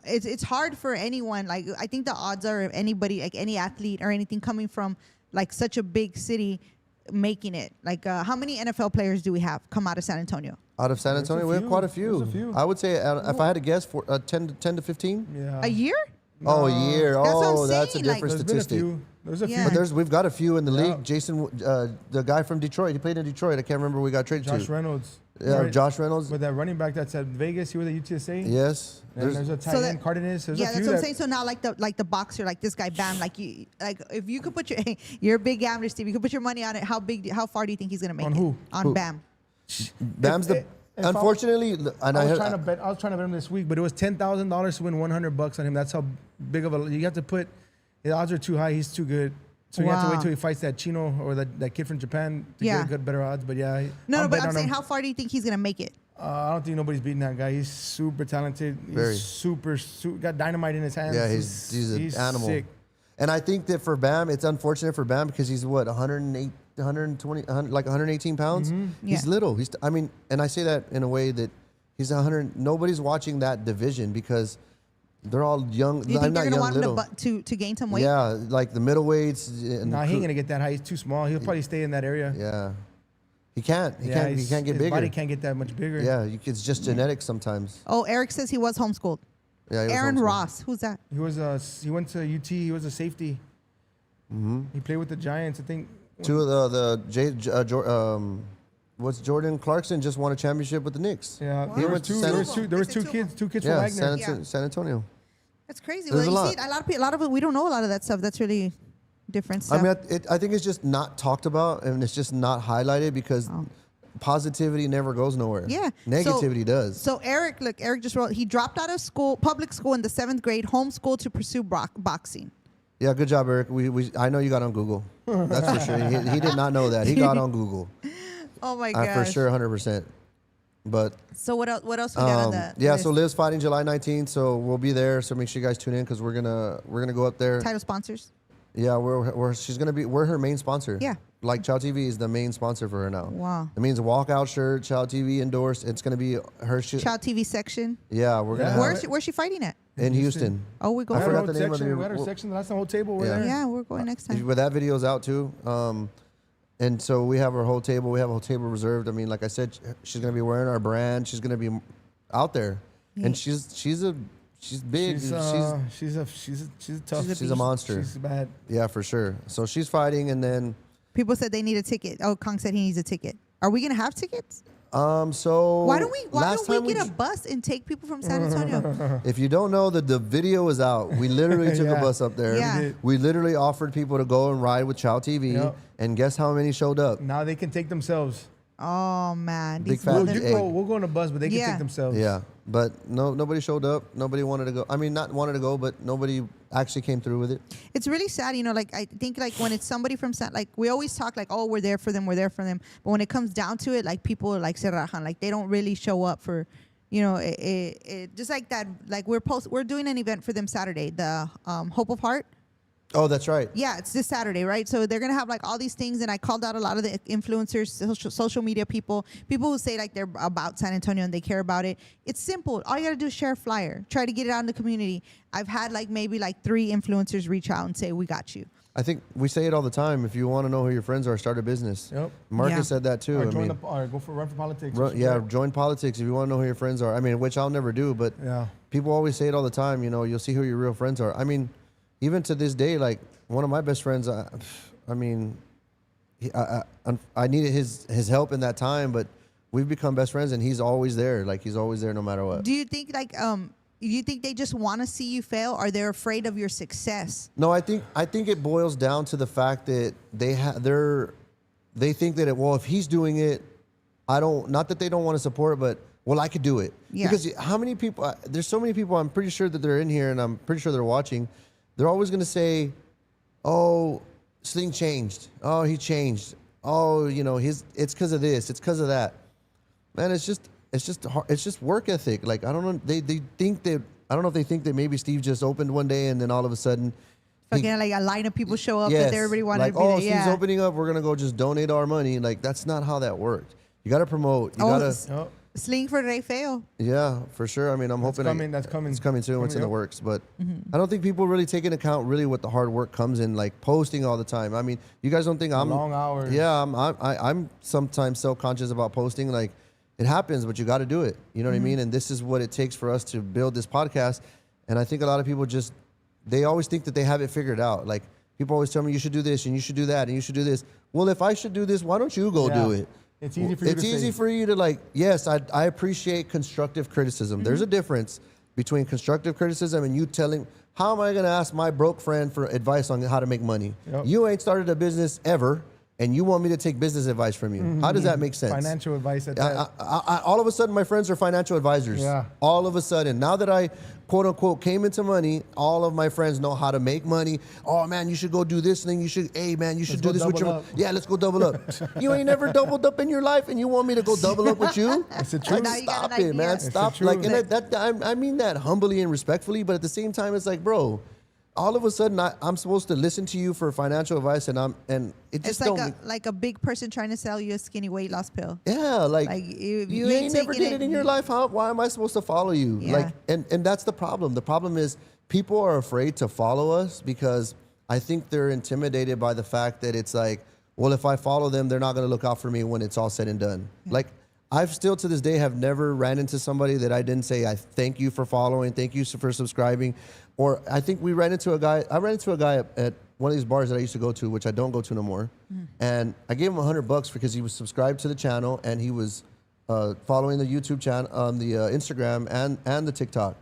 It's hard for anyone. Like I think the odds are of anybody, like any athlete or anything coming from like such a big city, making it. Like how many NFL players do we have come out of San Antonio? Out of San Antonio, we have quite a few. There's a few. I would say, if I had to guess, for 10 to 15. Yeah. A year? Oh, a year. That's what I'm That's a saying, different There's been a statistic. few. There's a Yeah. few. But we've got a few in the Yeah. league. Jason, the guy from Detroit, he played in Detroit. I can't remember who we got traded Josh to. Reynolds. Yeah, Right. Josh Reynolds. With that running back that's at Vegas, he was at UTSA. Yes. And there's a tight end, Cardenas. There's a Yeah, few that's what I'm that- saying. So now, like the boxer, like this guy Bam, like if you could put you're a big gambler, Steve. You could put your money on it. How far do you think he's gonna make On it? who? On Who? Bam. Bam's I unfortunately, was trying to bet him this week, but it was $10,000 to win $100 on him. That's how big of a. You have to put. The odds are too high. He's too good. So you have to Wow. wait till he fights that Chino or that kid from Japan to Yeah. get good, better odds. But yeah, No, but I'm betting on saying him. how far do you think he's gonna make it? I don't think nobody's beating that guy. He's super talented. He's Very. super got dynamite in his hands. yeah, he's an animal. Sick. And I think that for Bam, it's unfortunate for Bam because he's what 108, 120, like 118 pounds. He's Yeah. little. And I say that in a way that he's 100. Nobody's watching that division because they're all young. Do you I'm think not they're gonna young, want little. him to gain some weight? Yeah, like the middleweights. And Nah, he ain't gonna get that high. He's too small. He'll probably stay in that area. Yeah, he can't. He Yeah, can't. He can't get his bigger. body can't get that much bigger. Yeah, it's just genetics sometimes. Oh, Eric says he was homeschooled. Yeah, he was Aaron homeschooled. Ross, who's that? He went to UT. He was a safety. He played with the Giants. I think. Two of what's Jordan Clarkson just won a championship with the Knicks. Yeah, Wow. there went to was San- two kids from Yeah, Wagner. San Antonio. That's crazy. There's Well, a you see, a lot of it, we don't know a lot of that stuff. That's really different I stuff. mean, I think it's just not talked about and it's just not highlighted because positivity never goes nowhere. Yeah. Negativity does. So Eric just wrote, he dropped out of public school in the 7th grade, homeschooled to pursue boxing. Yeah, good job, Eric. I know you got on Google. That's for sure. He did not know that. He got on Google. Oh my gosh. For sure, 100%. But So what else we got on that? yeah, so Liv's fighting July 19th, so we'll be there. So make sure you guys tune in because we're gonna go up there. Title sponsors. Yeah, we're her main sponsor. Yeah. Like ChowTV is the main sponsor for her now. Wow. It means a walkout shirt, ChowTV endorsed. It's gonna be her shit. Chow TV section. Yeah, we're gonna. Where's she fighting at? in Houston. Oh, we go. I We had forgot our the name of section. the- We had our section. The last time, whole table. We're Yeah. there. Yeah, we're going next time. But that video's out too. And so we have our whole table. We have a whole table reserved. I mean, like I said, she's gonna be wearing our brand. She's gonna be out there, and she's big. She's a tough. She's a monster. She's bad. Yeah, for sure. So she's fighting, and then People said they need a ticket. Oh, Kong said he needs a ticket. Are we gonna have tickets? so Why don't we last time get a bus and take people from San Antonio? If you don't know that the video is out, we literally took a Yeah. bus up there. Yeah. We literally offered people to go and ride with ChowTV, Yep. and guess how many showed up? Now they can take themselves. Oh man, Big these fat We'll, mother- egg. we'll go on a bus, but they can Yeah. take themselves. Yeah, but nobody showed up. Nobody wanted to go. I mean, not wanted to go, but nobody actually came through with it. It's really sad, you know. Like I think, like when it's somebody from like we always talk like, oh, we're there for them, we're there for them. But when it comes down to it, like people are like se rajan, like they don't really show up for, you know, it just like that. Like we're doing an event for them Saturday, the Hope of Heart. Oh, that's right. Yeah, it's this Saturday, right? So they're gonna have like all these things, and I called out a lot of the influencers, social media people who say like they're about San Antonio and they care about it. It's simple. All you gotta do is share a flyer, try to get it out in the community. I've had like maybe like 3 influencers reach out and say, "We got you." I think we say it all the time. If you want to know who your friends are, start a business. Yep. Marcus Yeah. said that too. Or I join mean, or go for run for politics. yeah, join politics if you want to know who your friends are. I mean, which I'll never do, but Yeah. people always say it all the time. You know, you'll see who your real friends are. I mean, even to this day, like one of my best friends. I mean, I needed his help in that time, but we've become best friends, and he's always there. Like he's always there no matter what. Do you think like you think they just want to see you fail, or they're afraid of your success? No, I think it boils down to the fact that they think that if he's doing it, not that they don't want to support it, but well, I could do it. Yeah. Because how many people? There's so many people. I'm pretty sure that they're in here, and I'm pretty sure they're watching. They're always going to say, "Oh, Sling changed. Oh, he changed. Oh, you know, it's because of this. It's because of that." Man, it's just work ethic. Like I don't know. They think that I don't know if they think that maybe Steve just opened one day and then all of a sudden. Fucking like a line of people show up Yes. that everybody wanted like, to be there. Steve's Yeah. opening up. We're gonna go just donate our money. Like that's not how that worked. You gotta promote. You Oh, gotta. Yep. Sling for Rey Feo. Yeah, for sure. I mean, I'm hoping That's coming. It's coming soon. It's in the Yep. works, but I don't think people really take into account really what the hard work comes in, like posting all the time. I mean, you guys don't think I'm long hours. Yeah, I'm sometimes self-conscious about posting. Like it happens, but you got to do it. You know what I mean? And this is what it takes for us to build this podcast. And I think a lot of people they always think that they have it figured out. Like people always tell me you should do this and you should do that and you should do this. Well, if I should do this, why don't you go Yeah. do it? It's easy for you It's to easy say. for you to like, yes, I appreciate constructive criticism. There's a difference between constructive criticism and you telling, how am I going to ask my broke friend for advice on how to make money? Yep. You ain't started a business ever, and you want me to take business advice from you. How does that make sense? Financial advice at that. All of a sudden, my friends are financial advisors. Yeah. All of a sudden, now that I quote unquote came into money, all of my friends know how to make money. Oh man, you should go do this thing. You should, hey man, you should Let's do go this with your. double up. Yeah, let's go double up. You ain't never doubled up in your life, and you want me to go double up with you? It's the Like, truth. Now you got stop an it, man. idea. It's the Stop. truth. Like, and I mean that humbly and respectfully, but at the same time, it's like, bro. All of a sudden, I'm supposed to listen to you for financial advice, and it just It's like a big person trying to sell you a skinny weight loss pill. Yeah, like if you ain't never did it in your life. Why am I supposed to follow you? Yeah. Like, and that's the problem. The problem is people are afraid to follow us because I think they're intimidated by the fact that it's like, well, if I follow them, they're not going to look out for me when it's all said and done. Like, I've still to this day have never ran into somebody that I didn't say, I thank you for following, thank you for subscribing. Or I think I ran into a guy at one of these bars that I used to go to, which I don't go to no more. And I gave him $100 because he was subscribed to the channel and he was following the YouTube channel, the Instagram and the TikTok.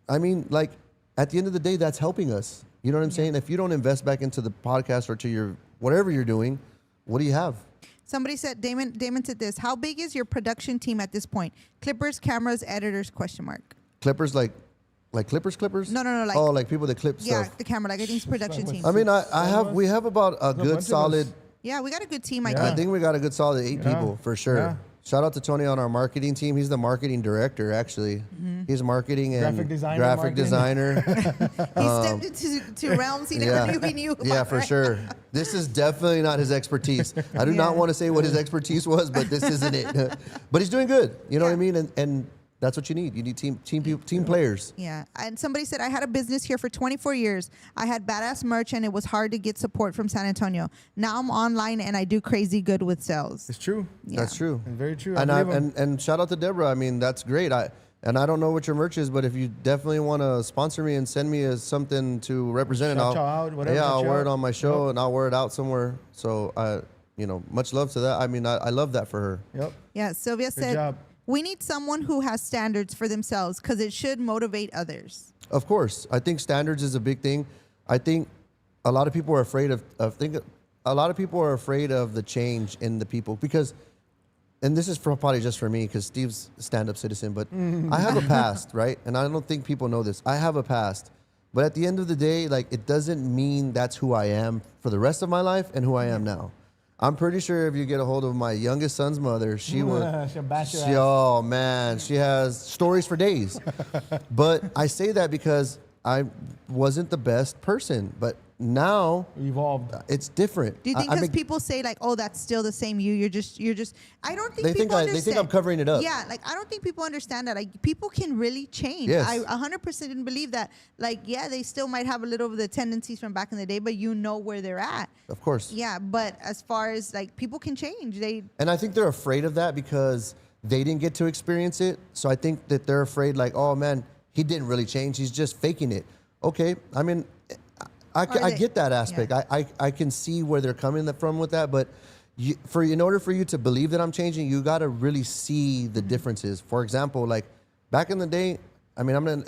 I mean, like, at the end of the day, that's helping us. You know what I'm saying? If you don't invest back into the podcast or to your whatever you're doing, what do you have? Somebody said, Damon said this. How big is your production team at this point? Clippers, cameras, editors, question mark. Clippers, like clippers? No, like- oh, like people that clip Yeah, stuff. the camera. Like I think it's production team. I mean, we have about a bunch good of solid. us. Yeah, we got a good team, I Yeah. I think. think we got a good solid 8 Yeah. people for sure. Yeah. Shout out to Tony on our marketing team. He's the marketing director, actually. He's marketing and Graphic designer, graphic marketing. designer. He stepped into realms he never knew he knew about. Yeah, for right? sure. This is definitely not his expertise. I do not Yeah. want to say what his expertise was, but this isn't it. But he's doing good. You know what I Yeah. mean? And That's what you need. You need team players. Yeah. And somebody said, I had a business here for 24 years. I had badass merch and it was hard to get support from San Antonio. Now I'm online and I do crazy good with sales. It's true. Yeah. That's true. It's very true. And shout out to Deborah. I mean, that's great. I don't know what your merch is, but if you definitely want to sponsor me and send me something to represent it, I'll wear it on my show and I'll wear it out somewhere. So much love to that. I mean, I love that for her. Yep. Yeah. Sylvia said, we need someone who has standards for themselves because it should motivate others. Of course. I think standards is a big thing. I think a lot of people are afraid of the change in the people because, and this is probably just for me because Steve's a stand-up citizen, but I have a past, right? And I don't think people know this. I have a past. But at the end of the day, like, it doesn't mean that's who I am for the rest of my life and who I am now. I'm pretty sure if you get a hold of my youngest son's mother, she would. Oh man, she has stories for days. But I say that because I wasn't the best person, but now evolved. It's different. Do you think because people say like, "Oh, that's still the same you"? You're just. I don't think they think I'm covering it up. Yeah, like I don't think people understand that. Like people can really change. Yes. I 100% believe that. Like, yeah, they still might have a little of the tendencies from back in the day, but you know where they're at. Of course. Yeah, but as far as like people can change, and I think they're afraid of that because they didn't get to experience it. So I think that they're afraid, like, oh man, he didn't really change. He's just faking it. Okay, I mean. I get that aspect. Yeah. I can see where they're coming from with that, but in order for you to believe that I'm changing, you got to really see the differences. For example, like back in the day, I mean, I'm gonna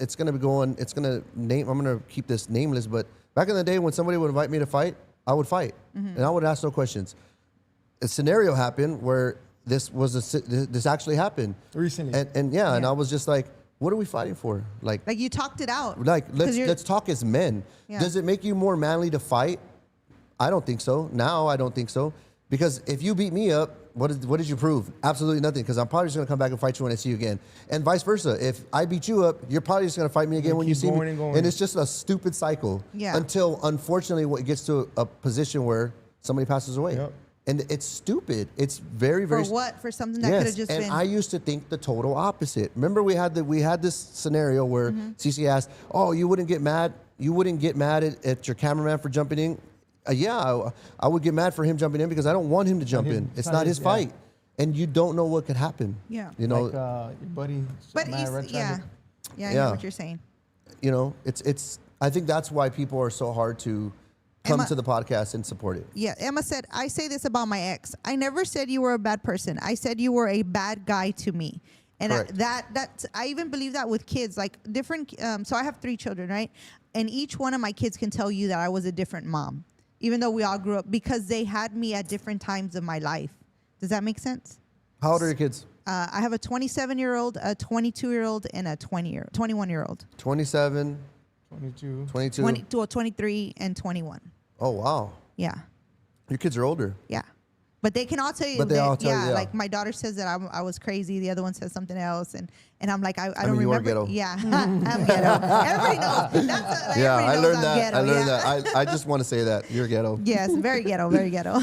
keep this nameless, but back in the day when somebody would invite me to fight, I would fight, and I would ask no questions. A scenario happened where this actually happened recently, and I was just like, what are we fighting for? Like you talked it out. Like let's talk as men. Yeah. Does it make you more manly to fight? I don't think so. Now I don't think so. Because if you beat me up, what did you prove? Absolutely nothing. Because I'm probably just gonna come back and fight you when I see you again. And vice versa. If I beat you up, you're probably just gonna fight me again when you see me. And it's just a stupid cycle. Yeah. Until unfortunately it gets to a position where somebody passes away. Yep. And it's stupid. It's very, very... For what? For something that could have just been... And I used to think the total opposite. Remember we had this scenario where Cece asked, oh, you wouldn't get mad at your cameraman for jumping in? I would get mad for him jumping in because I don't want him to jump in. It's not his fight. And you don't know what could happen. Yeah. You know? Like your buddy... But I know what you're saying. You know, I think that's why people are so hard to... come to the podcast and support it. Yeah, Emma said, I say this about my ex. I never said you were a bad person. I said you were a bad guy to me. And I even believe that with kids, like different. So I have 3 children, right? And each one of my kids can tell you that I was a different mom, even though we all grew up, because they had me at different times of my life. Does that make sense? How old are your kids? I have a 27-year-old, a 22-year-old, and a 21-year-old. 27, 22, 23, and 21. Oh, wow. Yeah. Your kids are older. Yeah. But they can all tell you. But they all tell you, like my daughter says that I was crazy. The other one says something else. And I'm like, I don't remember. You are ghetto. Yeah. I'm ghetto. Everybody knows. I learned that. I learned that. I just want to say that. You're ghetto. Yes. Very ghetto. Very ghetto.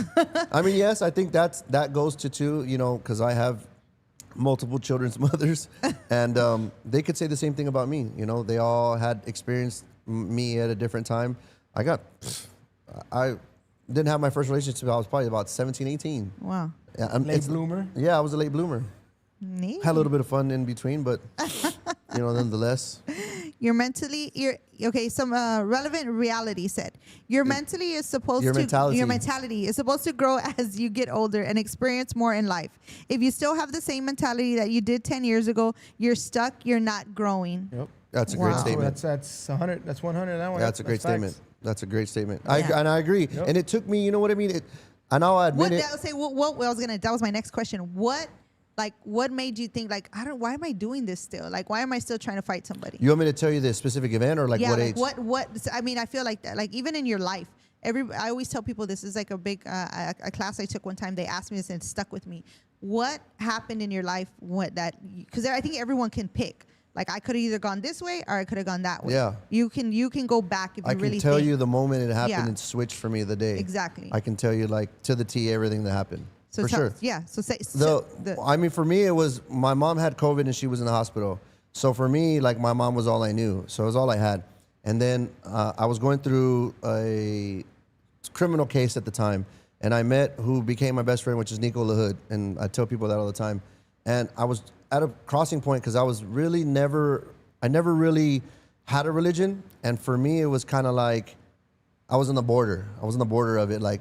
I mean, yes, I think that goes to too, because I have multiple children's mothers. And they could say the same thing about me. They all had experienced me at a different time. I didn't have my first relationship until I was probably about 17, 18. Wow. Yeah, late bloomer? Yeah, I was a late bloomer. Neat. Had a little bit of fun in between, but, nonetheless. Some relevant reality said, your mentality is supposed to grow as you get older and experience more in life. If you still have the same mentality that you did 10 years ago, you're stuck, you're not growing. Yep. That's a great statement. That's 100. That's 100. That's a great statement. That's a great statement. And I agree. Yep. And it took me, you know what I mean? And I'll admit it. That was my next question. What made you think why am I doing this still? Like, why am I still trying to fight somebody? You want me to tell you the specific event or what age? I mean, I feel like that, like even in your life, I always tell people this is like a big, a class I took one time. They asked me this and it stuck with me. What happened in your life? Because I think everyone can pick. Like I could have either gone this way or I could have gone that way. Yeah. You can go back if you really think. I can tell you the moment it happened and switched for me the day. Exactly. I can tell you to the T everything that happened. So For sure. Yeah. So say I mean, for me, it was my mom had COVID and she was in the hospital. So for me, like my mom was all I knew. So it was all I had. And then I was going through a criminal case at the time. And I met who became my best friend, which is Nico LaHood. And I tell people that all the time. And I was at a crossing point because I was really never really had a religion. And for me, it was kind of like I was on the border. I was on the border of it. Like,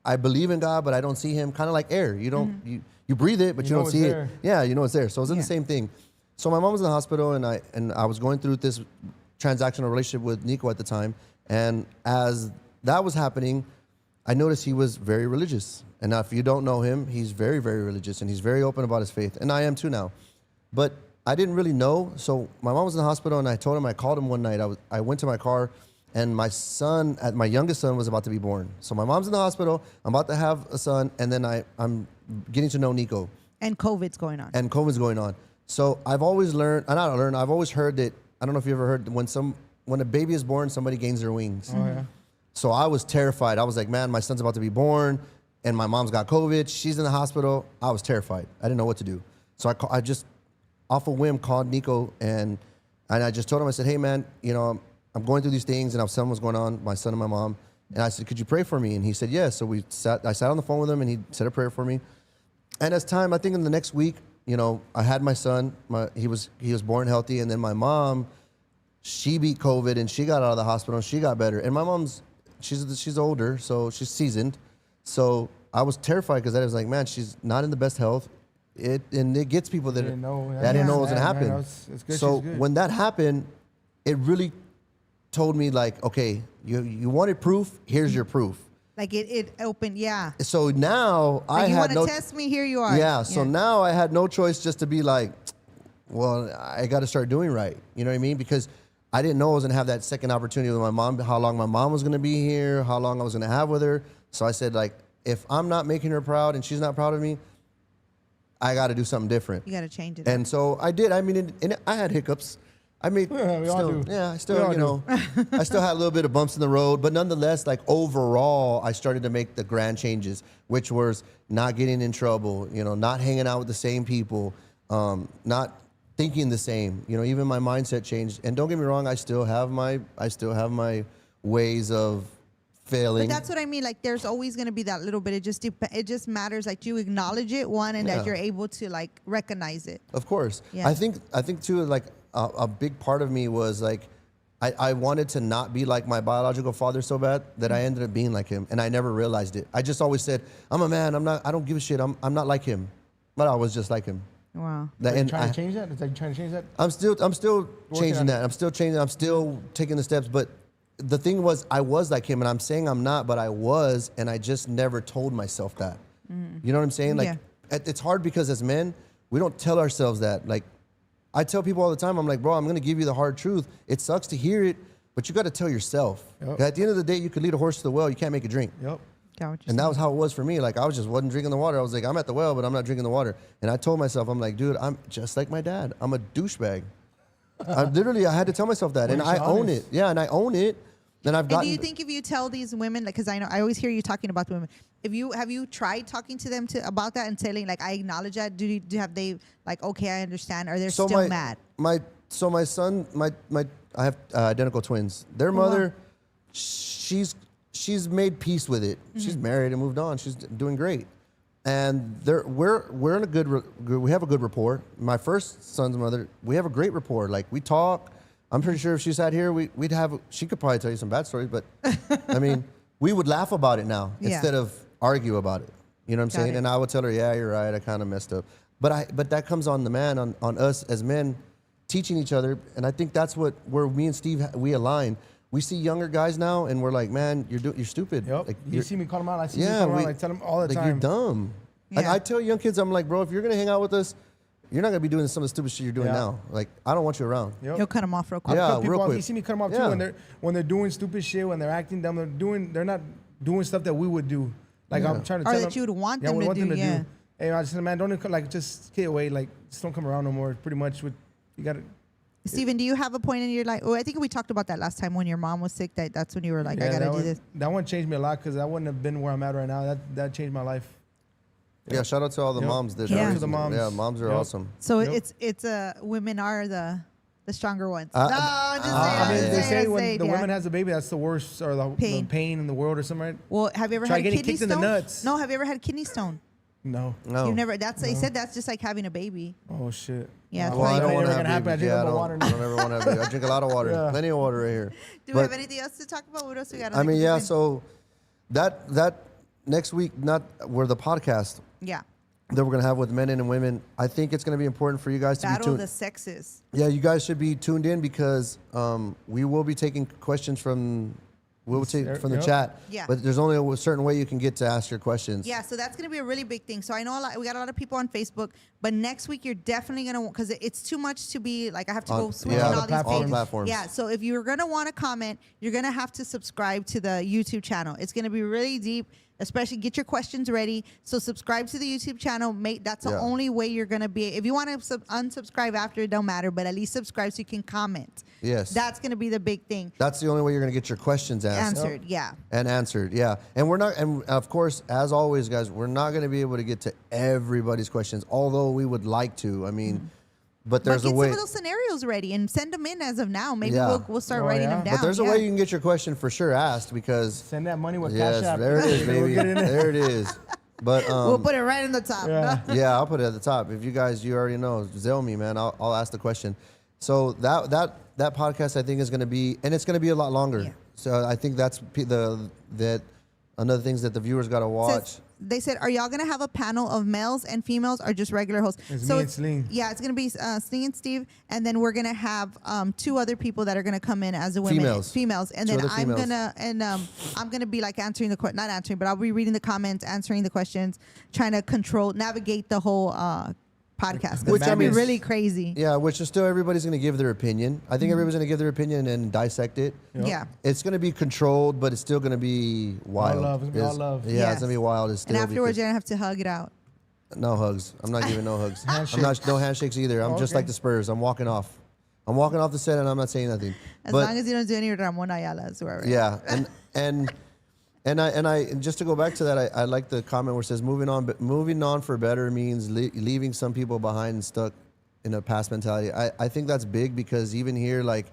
I believe in God, but I don't see him. Kind of like air. You don't you breathe it, but you don't see it. Yeah, you know it's there. So it was in the same thing. So my mom was in the hospital, and I was going through this transactional relationship with Nico at the time. And as that was happening, I noticed he was very religious. And now, if you don't know him, he's very, very religious, and he's very open about his faith. And I am too now. But I didn't really know. So my mom was in the hospital, and I called him one night. I went to my car, and my youngest son was about to be born. So my mom's in the hospital. I'm about to have a son, and then I'm getting to know Nico. And COVID's going on. So I've always I've always heard that, I don't know if you ever heard, when a baby is born, somebody gains their wings. Oh, yeah. So I was terrified. I was like, man, my son's about to be born, and my mom's got COVID. She's in the hospital. I was terrified. I didn't know what to do. So I just, off a whim, called Nico, and I just told him, I said, hey, man, I'm going through these things, and I was telling him what's going on, my son and my mom. And I said, could you pray for me? And he said, yes. So I sat on the phone with him, and he said a prayer for me. And as time, I think in the next week, I had my son. He was born healthy, and then my mom, she beat COVID, and she got out of the hospital, and she got better. And my mom's, she's older, so she's seasoned. So I was terrified because I was like, man, she's not in the best health. It gets people that didn't know it was gonna happen. So when that happened, it really told me, like, okay, you wanted proof. Here's your proof. Like it opened, yeah. So now I had no. You want to test me? Here you are. Yeah. So now I had no choice just to be like, well, I got to start doing right. You know what I mean? Because I didn't know I was gonna have that second opportunity with my mom. How long my mom was gonna be here? How long I was gonna have with her? So I said, like, if I'm not making her proud and she's not proud of me, I got to do something different. You got to change it. And so I did. I mean, I had hiccups. I mean, I still had a little bit of bumps in the road, but nonetheless, like overall, I started to make the grand changes, which was not getting in trouble, not hanging out with the same people, not thinking the same. Even my mindset changed. And don't get me wrong, I still have my ways of failing. But that's what I mean. Like, there's always going to be that little bit. It just matters. Like, you acknowledge it, and that you're able to like recognize it. Of course. Yeah. I think too, like a big part of me was like, I wanted to not be like my biological father so bad that I ended up being like him, and I never realized it. I just always said, I'm a man. I don't give a shit. I'm not like him, but I was just like him. Wow. Are you trying to change that? Is that you trying to change that? I'm still changing that. I'm still changing. I'm still taking the steps, but the thing was, I was like him, and I'm saying I'm not, but I was, and I just never told myself that. You know what I'm saying? Like, it's hard because as men, we don't tell ourselves that. Like, I tell people all the time, I'm like, bro, I'm going to give you the hard truth. It sucks to hear it, but you got to tell yourself. Yep. At the end of the day, you could lead a horse to the well. You can't make it drink. Yep. And that was how it was for me. Like, wasn't drinking the water. I was like, I'm at the well, but I'm not drinking the water. And I told myself, I'm like, dude, I'm just like my dad. I'm a douchebag. I had to tell myself that, and I own it. Yeah, and I own it. Then I've gotten. And do you think if you tell these women, like, because I always hear you talking about the women, have you tried talking to them about that and telling, like, I acknowledge that? Have they like, okay, I understand, or they're still mad? My son, I have identical twins. Their mother, she's made peace with it. She's married and moved on. She's doing great, and we're in we have a good rapport. My first son's mother, we have a great rapport. Like, we talk. I'm pretty sure if she sat here, she could probably tell you some bad stories, but I mean, we would laugh about it now instead of argue about it. You know what I'm saying? And I would tell her, yeah, you're right, I kind of messed up. But that comes on the man, on us as men, teaching each other. And I think that's where me and Steve, we align. We see younger guys now, and we're like, man, you're stupid. Yep. Like, you see me call them out. I see me call them out. I tell them all the time. You're dumb. Yeah. Like, I tell young kids, I'm like, bro, if you're going to hang out with us, you're not going to be doing some of the stupid shit you're doing now. Like, I don't want you around. Yep. You'll cut them off real quick. Yeah, real quick. You see me cut them off too when they're doing stupid shit, when they're acting dumb, they're not doing stuff that we would do. Like, I'm trying to tell them. Or that you would want them to do, yeah. Hey, I just said, man, don't, like, just stay away. Like, just don't come around no more. Pretty much what you got to. Steven, do you have a point in your life? Oh, I think we talked about that last time when your mom was sick. That's when you were like, I got to do this. That one changed me a lot because I wouldn't have been where I'm at right now. That changed my life. Yeah, shout out to all the moms. That Yeah. are To the moms. Yeah, moms are Yep. awesome. So Yep. it's women are the stronger ones. I They Yeah. say when the yeah. woman has a baby, that's the worst or the pain in the world or something, right? Well, have you ever Try had getting kidney kicked in the stone? nuts. No, have you ever had kidney stone? No. No. You've never. They said that's just like having a baby. Oh shit. Yeah, it's Wow. Well, I probably don't want to never have gonna happen. I babies. drink Yeah, a I lot of don't, water I don't ever want to have babies. I drink a lot of water. Yeah. Plenty of water right here. Do we But, have anything else to talk about? What else we got? I mean, yeah. So that next week, not where the podcast Yeah. that we're gonna have with men and women. I think it's gonna be important for you guys to be Battle tuned. of the sexes. Yeah, you guys should be tuned in because we will be taking questions from the Yep. chat. Yeah. But there's only a certain way you can get to ask your questions. Yeah, so that's going to be a really big thing. So I know we got a lot of people on Facebook, but next week you're definitely going to, because it's too much to be like, I have to go switch yeah, on the all these platforms. pages. platforms. Yeah, so if you're going to want to comment, you're going to have to subscribe to the YouTube channel. It's going to be really deep, especially get your questions ready. So subscribe to the YouTube channel. That's the Yeah. only way you're going to be. If you want to unsubscribe after, it don't matter, but at least subscribe so you can comment. Yes. That's going to be the big thing. That's the only way you're gonna get your questions Answered, yeah. and answered. Yeah, and we're not, and of course, as always, guys, we're not going to be able to get to everybody's questions, although we would like to. I mean, but there's But a get way. some of those scenarios ready and send them in as of now. Maybe Yeah. we'll start Oh, writing yeah. them down. But there's a yeah. way you can get your question for sure asked because Send that money with yes, Cash App. there it is, We'll baby. get it in. There it is. But We'll put it right in the top. Yeah. yeah, I'll put it at the top. If you guys, you already know, Zell me, man. I'll ask the question. So that podcast I think is going to be, and it's going to be a lot longer. Yeah. So I think that's that another things that the viewers got to watch. They said, are y'all going to have a panel of males and females or just regular hosts? It's me and Sling. Yeah, it's going to be Sling and Steve. And then we're going to have two other people that are going to come in as the women. Females. And Two then other I'm females. going to, I'm going to be like answering not answering, but I'll be reading the comments, answering the questions, trying to navigate the whole podcast. 'Cause Which, it's I going to mean, be really crazy. Yeah, which is still everybody's going to give their opinion. I think everybody's going to give their opinion and dissect it. Yep. Yeah. It's going to be controlled, but it's still going to be wild. love. It's gonna be all love. Yeah, Yes. it's going to be wild. It's still And afterwards, because- you're going to have to hug it out. no hugs. I'm not giving no hugs. Handshake. I'm not no handshakes either. I'm just Okay. like the Spurs. I'm walking off. I'm walking off the set and I'm not saying nothing. As But long as you don't do any Ramon Ayala's, whoever. yeah, and I just to go back to that, I like the comment where it says moving on for better means leaving some people behind and stuck in a past mentality. I think that's big because even here, like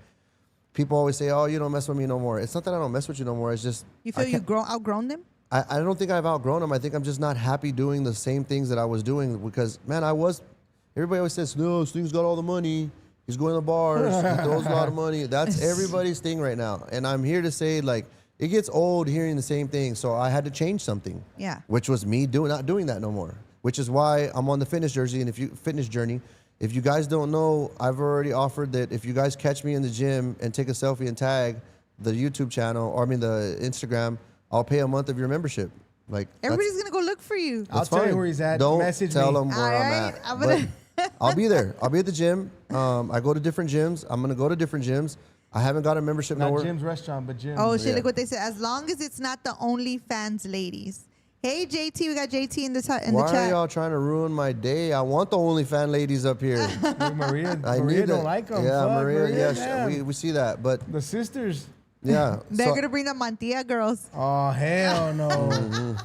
people always say, "Oh, you don't mess with me no more." It's not that I don't mess with you no more. It's just You feel you've outgrown them? I don't think I've outgrown them. I think I'm just not happy doing the same things that I was doing because, man, everybody always says, no, Sting's got all the money. He's going to the bars. He throws a lot of money. That's everybody's thing right now. And I'm here to say, like, it gets old hearing the same thing. So I had to change something. Yeah. Which was me not doing that no more. Which is why I'm on the fitness journey. And fitness journey, if you guys don't know, I've already offered that if you guys catch me in the gym and take a selfie and tag the YouTube channel, or the Instagram, I'll pay a month of your membership. Like Everybody's gonna go look for you. I'll that's tell you fine. where he's at. Don't Message tell me. him where All I'm right, at. I'm gonna- But I'll be there. I'll be at the gym. I go to different gyms. I'm gonna go to different gyms. I haven't got a membership Not nowhere. Jim's restaurant, but Jim's. Oh shit! Yeah. Look what they said. As long as it's not the OnlyFans ladies. Hey JT, we got JT in the Why chat. are y'all trying to ruin my day? I want the OnlyFans ladies up here. Look, Maria I Maria need don't that. like them. Yeah, Fuck, Maria. Yeah, damn. we see that, but The sisters. yeah. They're so- gonna bring the Mantilla girls. Oh hell no!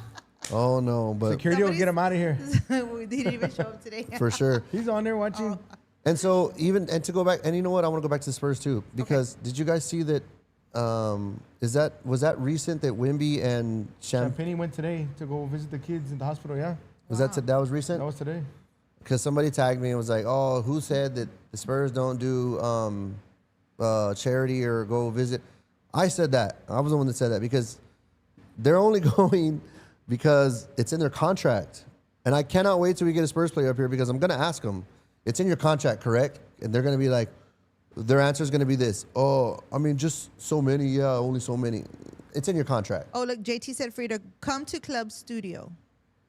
oh no, but Security will get him out of here. We didn't even show up today. for sure. He's on there watching. And so to go back, and you know what? I want to go back to the Spurs too because did you guys see that? Was that recent that Wimby and Champagne went today to go visit the kids in the hospital. Yeah, that was recent? that was today. Because somebody tagged me and was like, "Oh, who said that the Spurs don't do charity or go visit?" I said that. I was the one that said that because they're only going because it's in their contract, and I cannot wait till we get a Spurs player up here because I'm gonna ask them, "It's in your contract, correct?" And they're gonna be like, their answer is gonna be this: "Oh, I mean, just so many. Yeah, only so many. It's in your contract." Oh look, JT said for you to come to Club Studio.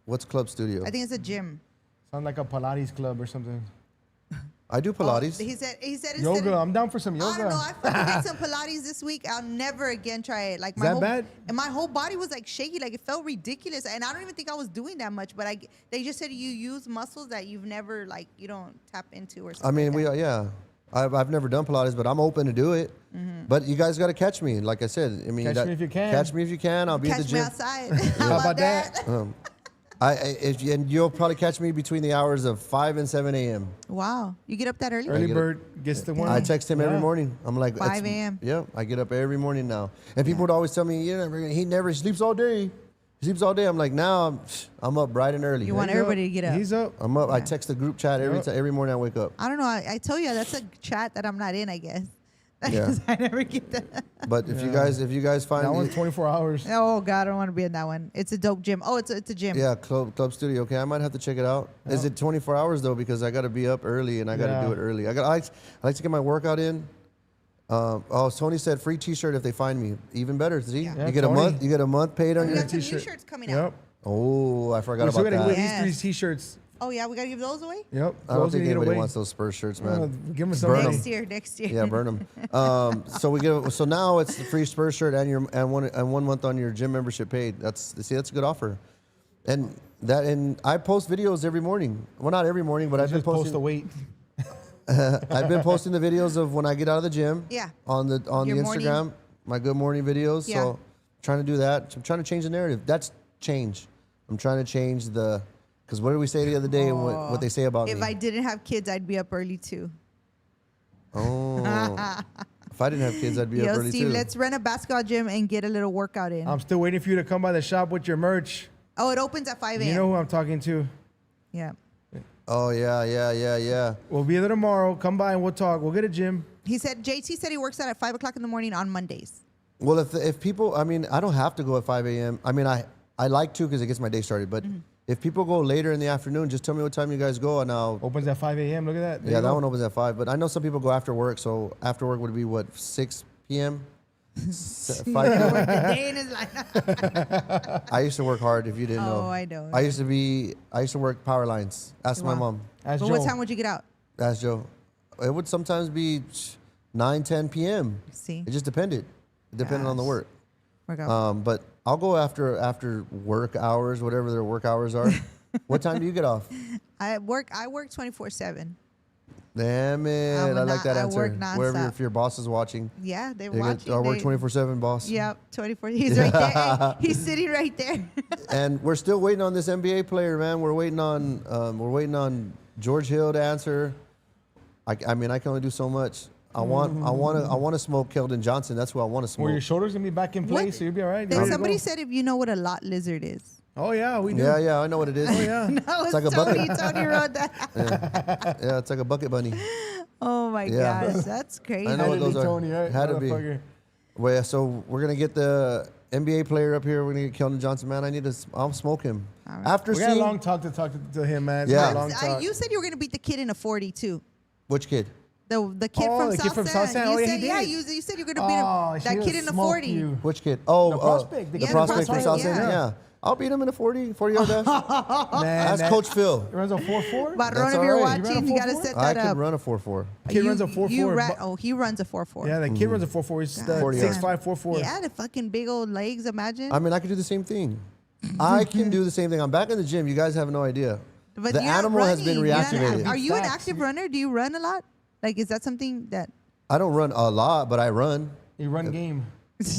What's Club Studio? I think it's a gym. Sounds like a Pilates club or something. I do Pilates. Oh, he said instead Yoga. I'm down for some I don't know. yoga. I fucking did some Pilates this week. I'll never again try it. Like my that whole, bad? And my whole body was like shaky. Like it felt ridiculous. And I don't even think I was doing that much. But they just said you use muscles that you've never you don't tap into or something. I mean, like that. yeah. I've never done Pilates, but I'm open to do it. But you guys got to catch me. Like I said, I mean, Catch me if you can. Catch me if you can. I'll be at Catch the me gym. outside. How about that? And you'll probably catch me between the hours of 5 and 7 a.m. Wow. You get up that early? Early get bird gets the one. I text him every Yeah. morning. I'm like, 5 a.m. Yeah, I get up every morning now. And people would always tell me, he never sleeps all day. He sleeps all day. I'm like, now I'm up bright and early. You want everybody to get up. He's up. I'm up. I Yeah. text the group chat every morning I wake up. I don't know. I told you that's a chat that I'm not in, I guess. Yeah. I never get that. But if you guys find That me, one's 24 hours. Oh, God, I don't want to be in that one. It's a dope gym. Oh, it's a gym. yeah, club studio. Okay, I might have to check it out. Is it 24 hours though? Because I got to be up early and I got to do it early. I like to get my workout in. Tony said free T-shirt if they find me. Even better. See, Yeah. you get Tony. a month. You get a month paid on We your. got some new T-shirt. shirts coming Yep. out. Oh, I forgot We're still about gonna give that. Yes. these 3 T-shirts. Oh, yeah, we got to give those away? Yep. I don't Those think we get anybody away. wants those Spurs shirts, man. Give them some Burn 'em. money. Next year. Yeah, burn them. So now it's the free Spurs shirt and 1 month on your gym membership paid. That's a good offer. And I post videos every morning. Well, not every morning, but I've been Just post posting. the weight. I've been posting the videos of when I get out of the gym. Yeah. On the Your Instagram, morning. my good morning videos. Yeah. So trying to do that. I'm trying to change the narrative. That's change. I'm trying to change because what did we say the other day? And what they say about If me? I didn't have kids, I'd be up early too. Oh. If I didn't have kids, I'd be up Yo, early Steve, too. let's run a basketball gym and get a little workout in. I'm still waiting for you to come by the shop with your merch. Oh, it opens at 5 a.m. You know who I'm talking to. Yeah. Oh yeah. We'll be there tomorrow. Come by and we'll talk. We'll get a gym. He said, JT said he works out at 5 o'clock in the morning on Mondays. Well, if people, I mean, I don't have to go at 5 a.m. I mean, I like to because it gets my day started. But if people go later in the afternoon, just tell me what time you guys go, and I'll. Opens at 5 a.m. Look at that. There Yeah, you that go. one opens at 5. But I know some people go after work, so after work would be what, 6 p.m. 5 p.m. The day in his life. I used to work hard. If you didn't know, Oh, I know. I used to work power lines. Ask my Wow. mom. Ask But Joe. what time would you get out? Ask Joe. It would sometimes be 9, 10 p.m. See? It just depended. It depended on the Gosh. work. Workout. But I'll go after work hours, whatever their work hours are. What time do you get off? I work 24/7. Damn it! I'm I like that I answer. work Wherever, nonstop. if your boss is watching, Yeah, they're I watching. work They- 24/7, boss. Yep, 24. He's right there. He's sitting right there. And we're still waiting on this NBA player, man. We're waiting on George Hill to answer. I mean, I can only do so much. I want to smoke Keldon Johnson. That's who I want to smoke. Well, your shoulder's gonna be back in place, What? so you'll be all right. Then Ready to somebody go. said if you know what a lot lizard is. "Oh yeah, we do." Yeah, I know what it is. Oh yeah. No, it's like a Tony. bucket. Tony wrote that. Yeah, it's like a bucket bunny. Oh my Yeah. gosh, that's crazy. I know Had what to be those are. Tony, right? Had to be. Motherfucker. Well, yeah, so we're gonna get the NBA player up here. We're gonna get Keldon Johnson, man. I'll smoke him. All right. After We got a seeing long talk to him, man. It's Yeah. a long talk. You said you were gonna beat the kid in a 40 too. which kid? The kid Oh, from the South kid from San. South San. You Oh, yeah, said, he yeah, did. you said you were gonna beat him. Oh, That kid in the 40. Which kid? Oh, The prospect. The Yeah, the prospect from prospect, South San. yeah. Yeah. I'll beat him in a 40 yard dash. Man, Ask that- Coach Phil. He runs a 4.4. Barron, That's if all you're right. You watching, run a you gotta 4.4? set I that can up. run a 4.4. Kid runs a 4.4. Oh, he runs a 4.4. Yeah, that kid runs a 4.4. He's God 40 yards. 6'5", 4.4. Yeah, the fucking big old legs. Imagine. I mean, I could do the same thing. I can do the same thing. I'm back in the gym. You guys have no idea. But The you're not animal has been running. You're not- reactivated. Are you an Facts. active runner? Do you run a lot? Like, is that something that? I don't run a lot, but I run. He run game.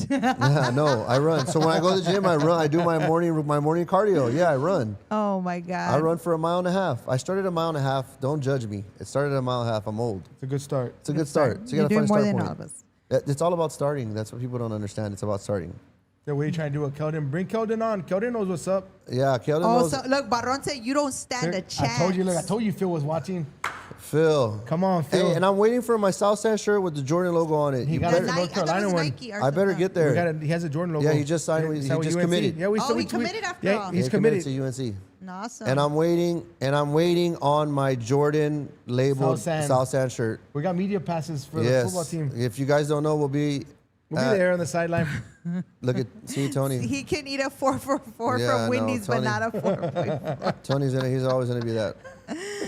Yeah, no, I run. So when I go to the gym, I run. I do my morning cardio. Yeah, I run. Oh my god. I run for a mile and a half. I started a mile and a half. Don't judge me. It started at a mile and a half. I'm old. It's a good start. It's a good start. So you You're gotta doing find more a than start all point. of us. It's all about starting. That's what people don't understand. It's about starting. Yeah, what are you trying to do with Keldon? Bring Keldon on. Keldon knows what's up. Yeah, Keldon Oh, knows. so look, Barron said you don't stand a chance. I told you Phil was watching. Phil. Come on, Phil. Hey, and I'm waiting for my South San shirt with the Jordan logo on it. He You got The it. better- North Nike, I thought it Carolina was one. Nike or I better something. get there. He has a Jordan logo. Yeah, he just signed with- Is he that just UNC? committed. Yeah, we Oh, he committed after all. He's Yeah, committed. to UNC. Awesome. And I'm waiting on my Jordan labeled South San. South San shirt. We got media passes for the Yes. football team. If you guys don't know, we'll be There on the sideline. look at see Tony. He can eat a 444 Yeah, I know, from Wendy's, but Tony. not a 4.4. He's always gonna be that.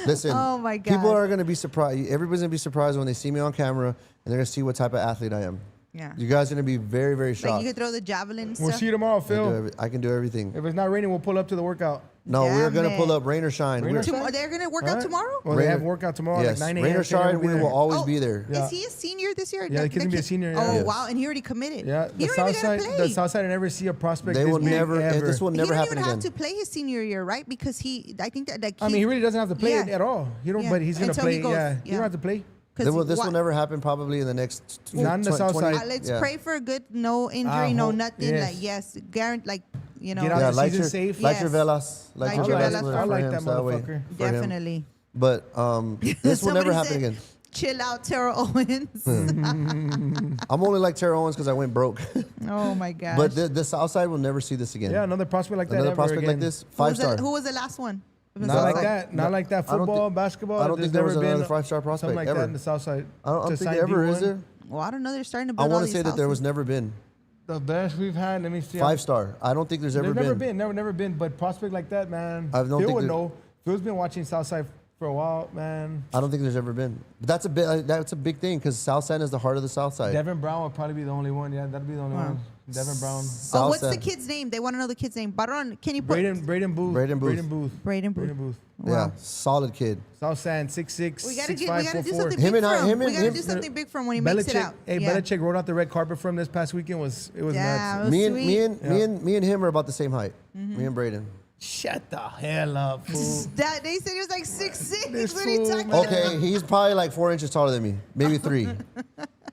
Listen, Oh, my people God. are gonna be surprised. Everybody's gonna be surprised when they see me on camera and they're gonna see what type of athlete I am. Yeah. You guys are gonna be very, very Like shocked. you could throw the javelin We'll stuff. see you tomorrow, I can do Phil. I can do everything. If it's not raining, we'll pull up to the workout. No, Damn we're gonna it. pull up rain or shine. Rain or We're- shine? They're gonna work out Huh? tomorrow. Well, they have workout tomorrow, Yes, like 9 a.m. rain or so everybody shine, will we be will there. always be there. Yeah. Is he a senior this year? Yeah, the kid's gonna be a senior, yeah. Oh Yes. wow, and he already committed. Yeah, he the don't even south gotta side, play. the south side, I never see a prospect. They this will big never. ever. This will He never don't happen even have again. to play his senior year, right? Because I think that like I mean, he really doesn't have to play Yeah. it at all. You know, Yeah. but he's gonna Until play. he goes, Yeah, he yeah. don't have to play. This will never happen probably in the next. Not in the south side. Let's yeah. pray for a good, no injury, no hope- nothing. yes. Like yes, guarantee, like you know, Get out Yeah, the light season your, safe. light your Yes. velas. Light Light your your velas velas. for I like him, that so way motherfucker. for him. definitely. But this will never Somebody happen said, again. Chill out, Tara Owens. I'm only like Terrell Owens because I went broke. Oh my gosh. But the South Side will never see this again. Yeah, another prospect like that. Another ever prospect again. like this, who was, 5-star. who was the last one? Not like that. Not like that. I don't Football, think- basketball. I don't there's think there was never been another 5-star prospect something like ever. that in the south side. I don't To think sign ever is D1. there. Well, I don't know. They're starting to I build want all to say these that there was houses. never been The best we've had. Let me see. 5-star. I don't think there's ever There's been. never been. But prospect like that, man. I don't Phil think would there- know. Phil's been watching Southside for a while, man. I don't think there's ever been. But that's a big thing because South Side is the heart of the South Side. Devin Brown would probably be the only one. Yeah, that'd be the only Wow. one. Devin Brown. Oh, South what's the Side. kid's name? They want to know the kid's name. Baron, can you put Braden Booth. Braden Booth. Braden Booth? Braden Booth. Yeah, Wow. solid kid. South Side, 6'6", We gotta 6'5", we gotta do 4'4". something Him big and I- for him. him We and gotta him- do something big for him when he makes it Belichick, out. hey, Yeah. Belichick rode out the red carpet for him this past weekend. It was Yeah, nuts. it was Me and sweet. me and him are about the same height. Me and Braden. Shut the hell up, fool. That they said he was like 6'6". This What are you fool, talking man. about? Okay, he's probably like 4 inches taller than me, maybe 3.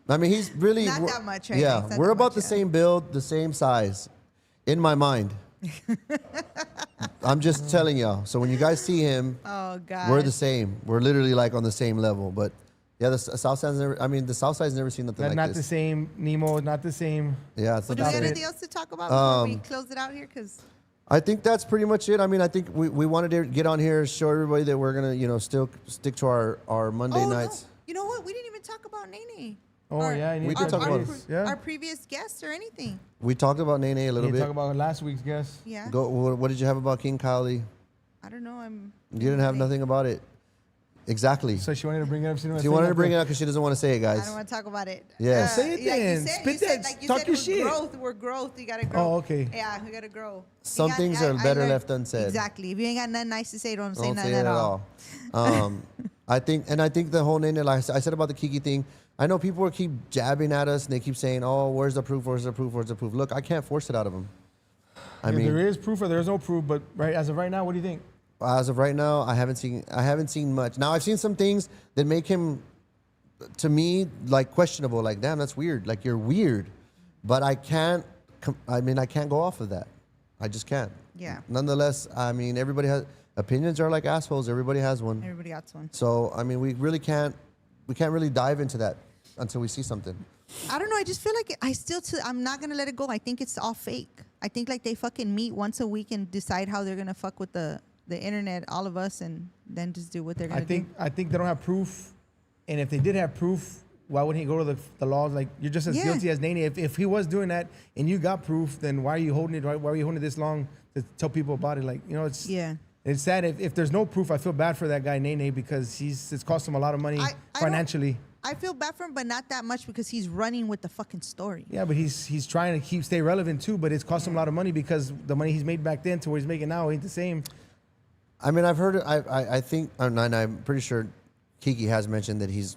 I mean, he's really Not that much, right? Yeah, It's not we're that about much, the yeah. same build, the same size, in my mind. I'm just telling y'all. So when you guys see him, Oh god. we're the same. We're literally like on the same level. But yeah, the South Side's never. I mean, the South Side's never seen nothing like Not this. the same. Nemo, not the same. Yeah, it's Well, not do we the got same. anything else to talk about before we close it out here? Because I think that's pretty much it. I mean, I think we wanted to get on here, show everybody that we're gonna, still stick to our Monday nights. No. You know what? We didn't even talk about NeNe. Oh, yeah, you need We to did talk touch about it. base. Yeah. Our previous guests or anything. We talked about NeNe a little You bit. talk about last week's guest. Yeah. Go. What did you have about King Kylie? I don't know. You didn't have nothing about it. Exactly. So she wanted to bring it up. She wanted to bring it up because she doesn't want to say it, I guys. don't want to talk about it. Yeah. Say it like you then. said- Spit you said- that. like you Talk said, your we're shit. Growth. We're growth. You gotta grow. Oh, okay. Yeah, we gotta grow. Some You things I are better learned- left unsaid. Exactly. If you ain't got nothing nice to say, don't say Don't nothing say it at all. I think the whole NeNe, like I said about the Kiki thing. I know people will keep jabbing at us and they keep saying, "Oh, where's the proof? Where's the proof? Where's the proof?" Look, I can't force it out of them. I If mean, there is proof or there is no proof, but as of right now, what do you think? as of right now, I haven't seen much. Now I've seen some things that make him, to me, like questionable. Like, damn, that's weird. Like, you're weird, but I can't go off of that. I just can't. Yeah. Nonetheless, I mean, everybody has opinions are like assholes. Everybody has one. Everybody got one. So I mean, we can't really dive into that until we see something. I don't know. I just feel like I'm not gonna let it go. I think it's all fake. I think like they fucking meet once a week and decide how they're gonna fuck with the internet, all of us, and then just do what they're gonna I think they don't have proof, and if they did have proof, why wouldn't he go to the laws? Like, you're just as Yeah. guilty as NeNe. If he was doing that and you got proof, then why are you holding it? Why are you holding it this long to tell people about it? Like, it's Yeah. It's sad. If there's no proof, I feel bad for that guy NeNe because it's cost him a lot of money I don't- financially. I feel bad for him, but not that much because he's running with the fucking story. Yeah, but he's trying to stay relevant too. But it's cost him a lot of money because the money he's made back then to what he's making now ain't the same. I mean, I've heard it. I think, and I'm pretty sure Kiki has mentioned that he's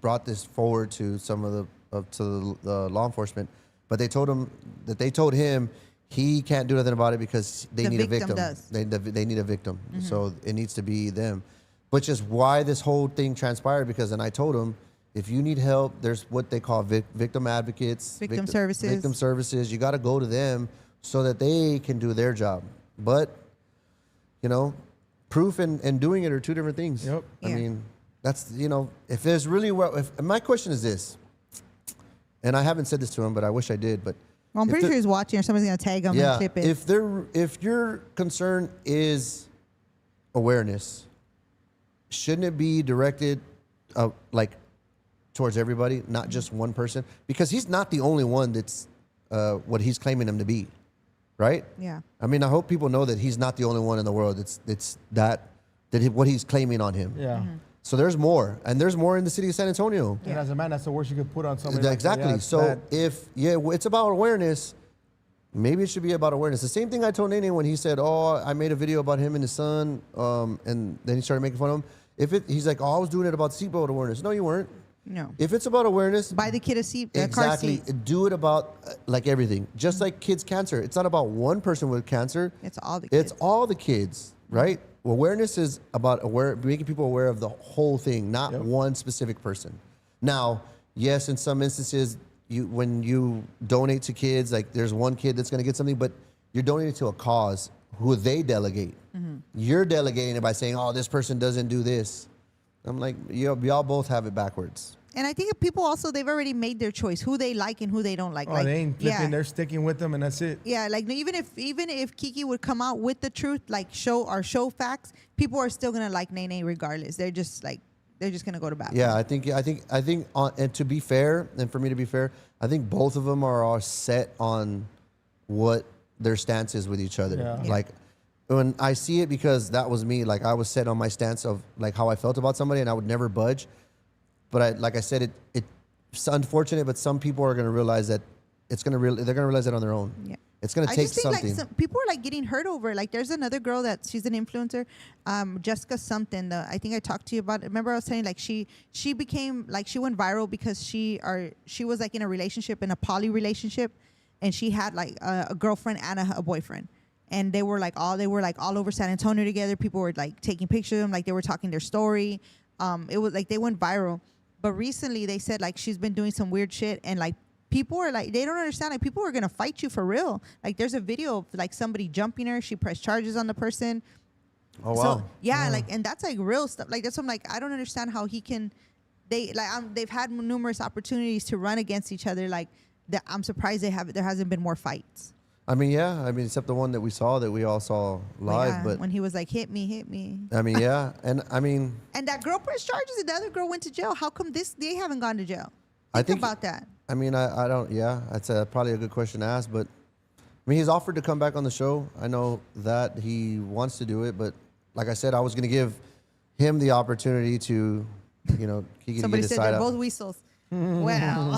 brought this forward to some of the law enforcement, but they told him he can't do nothing about it because they The need a victim victim. does. They need a victim, so it needs to be them. Which is why this whole thing transpired. Because then I told him, if you need help, there's what they call victim advocates, Victim services. Victim services. You got to go to them so that they can do their job. But proof and doing it are two different things. Yep. I Yeah. mean, that's if there's really my question is this, and I haven't said this to him, but I wish I did. But Well, I'm if pretty sure he's watching, or somebody's gonna tag him and clip it. if your concern is awareness, shouldn't it be directed like towards everybody, not just one person? Because he's not the only one that's what he's claiming him to be, right? Yeah. I mean, I hope people know that he's not the only one in the world. What he's claiming on him. Yeah. So there's more, and there's more in the city of San Antonio. And as a man, that's the worst you could put on somebody. Exactly. Like, So it's about awareness. Maybe it should be about awareness. The same thing I told NeNe when he said, "Oh, I made a video about him and his son," and then he started making fun of him. He's like, "Oh, I was doing it about seatbelt awareness." No, you weren't. No. If it's about awareness, Buy the kid a seat, exactly. car seat. Do it about like everything. Just like kids' cancer. It's not about one person with cancer. It's all the kids. It's all the kids, right? Awareness is about making people aware of the whole thing, not one specific person. Now, yes, in some instances, when you donate to kids, like there's one kid that's going to get something, but you're donating to a cause who they delegate. You're delegating it by saying, "Oh, this person doesn't do this." I'm like, y'all both have it backwards. And I think people also, they've already made their choice, who they like and who they don't like. Oh, like, they ain't flipping. They're sticking with them, and that's it. Yeah, like even if Kiki would come out with the truth, like show facts, people are still gonna like NeNe regardless. They're just gonna go to bat. Yeah, I think, and to be fair, and for me to be fair, I think both of them are all set on what their stance is with each other. Yeah. Like when I see it, because that was me. Like I was set on my stance of like how I felt about somebody, and I would never budge. But like I said, it's unfortunate, but some people are gonna realize that they're gonna realize that on their own. Yeah. It's gonna take I just think something. like people are like getting hurt over. Like there's another girl she's an influencer, Jessica something. I think I talked to you about it. Remember I was saying like she became like she went viral because she was like in a relationship, in a poly relationship, and she had like a girlfriend and a boyfriend, and they were like all over San Antonio together. People were like taking pictures of them, like they were talking their story. It was like they went viral, but recently they said like she's been doing some weird shit, and like people are like, they don't understand. Like people are gonna fight you for real. Like there's a video of like somebody jumping her. She pressed charges on the person. Oh wow. So, yeah, like, and that's like real stuff. Like that's what I'm like, I don't understand how he can. They've had numerous opportunities to run against each other. Like I'm surprised there hasn't been more fights. I mean, yeah. I mean, except the one that we all saw live. But when he was like, hit me. I mean, yeah, and I mean. And that girl pressed charges, and the other girl went to jail. How come they haven't gone to jail? I think about that. I mean, I don't. Yeah, that's probably a good question to ask. But I mean, he's offered to come back on the show. I know that he wants to do it, but like I said, I was going to give him the opportunity to, Kiki Somebody to get his said side they're out. both weasels. Well,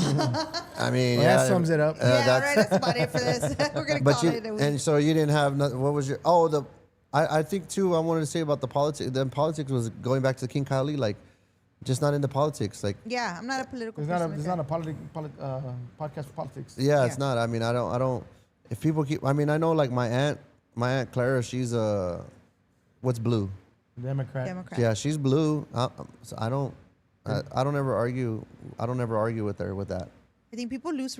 I mean, well, that sums it up. That's about it for this. We're gonna call it. And so you didn't have nothing. What was your? Oh, I think too. I wanted to say about the politics. The politics was going back to King Kylie, like just not into politics. Like yeah, I'm not a political. There's not a podcast for politics. Yeah, it's not. I mean, I don't. If people keep, I mean, I know like my aunt Clara. She's what's blue? Democrat. Yeah, she's blue. So I don't ever argue. I don't ever argue with her with that. I think people lose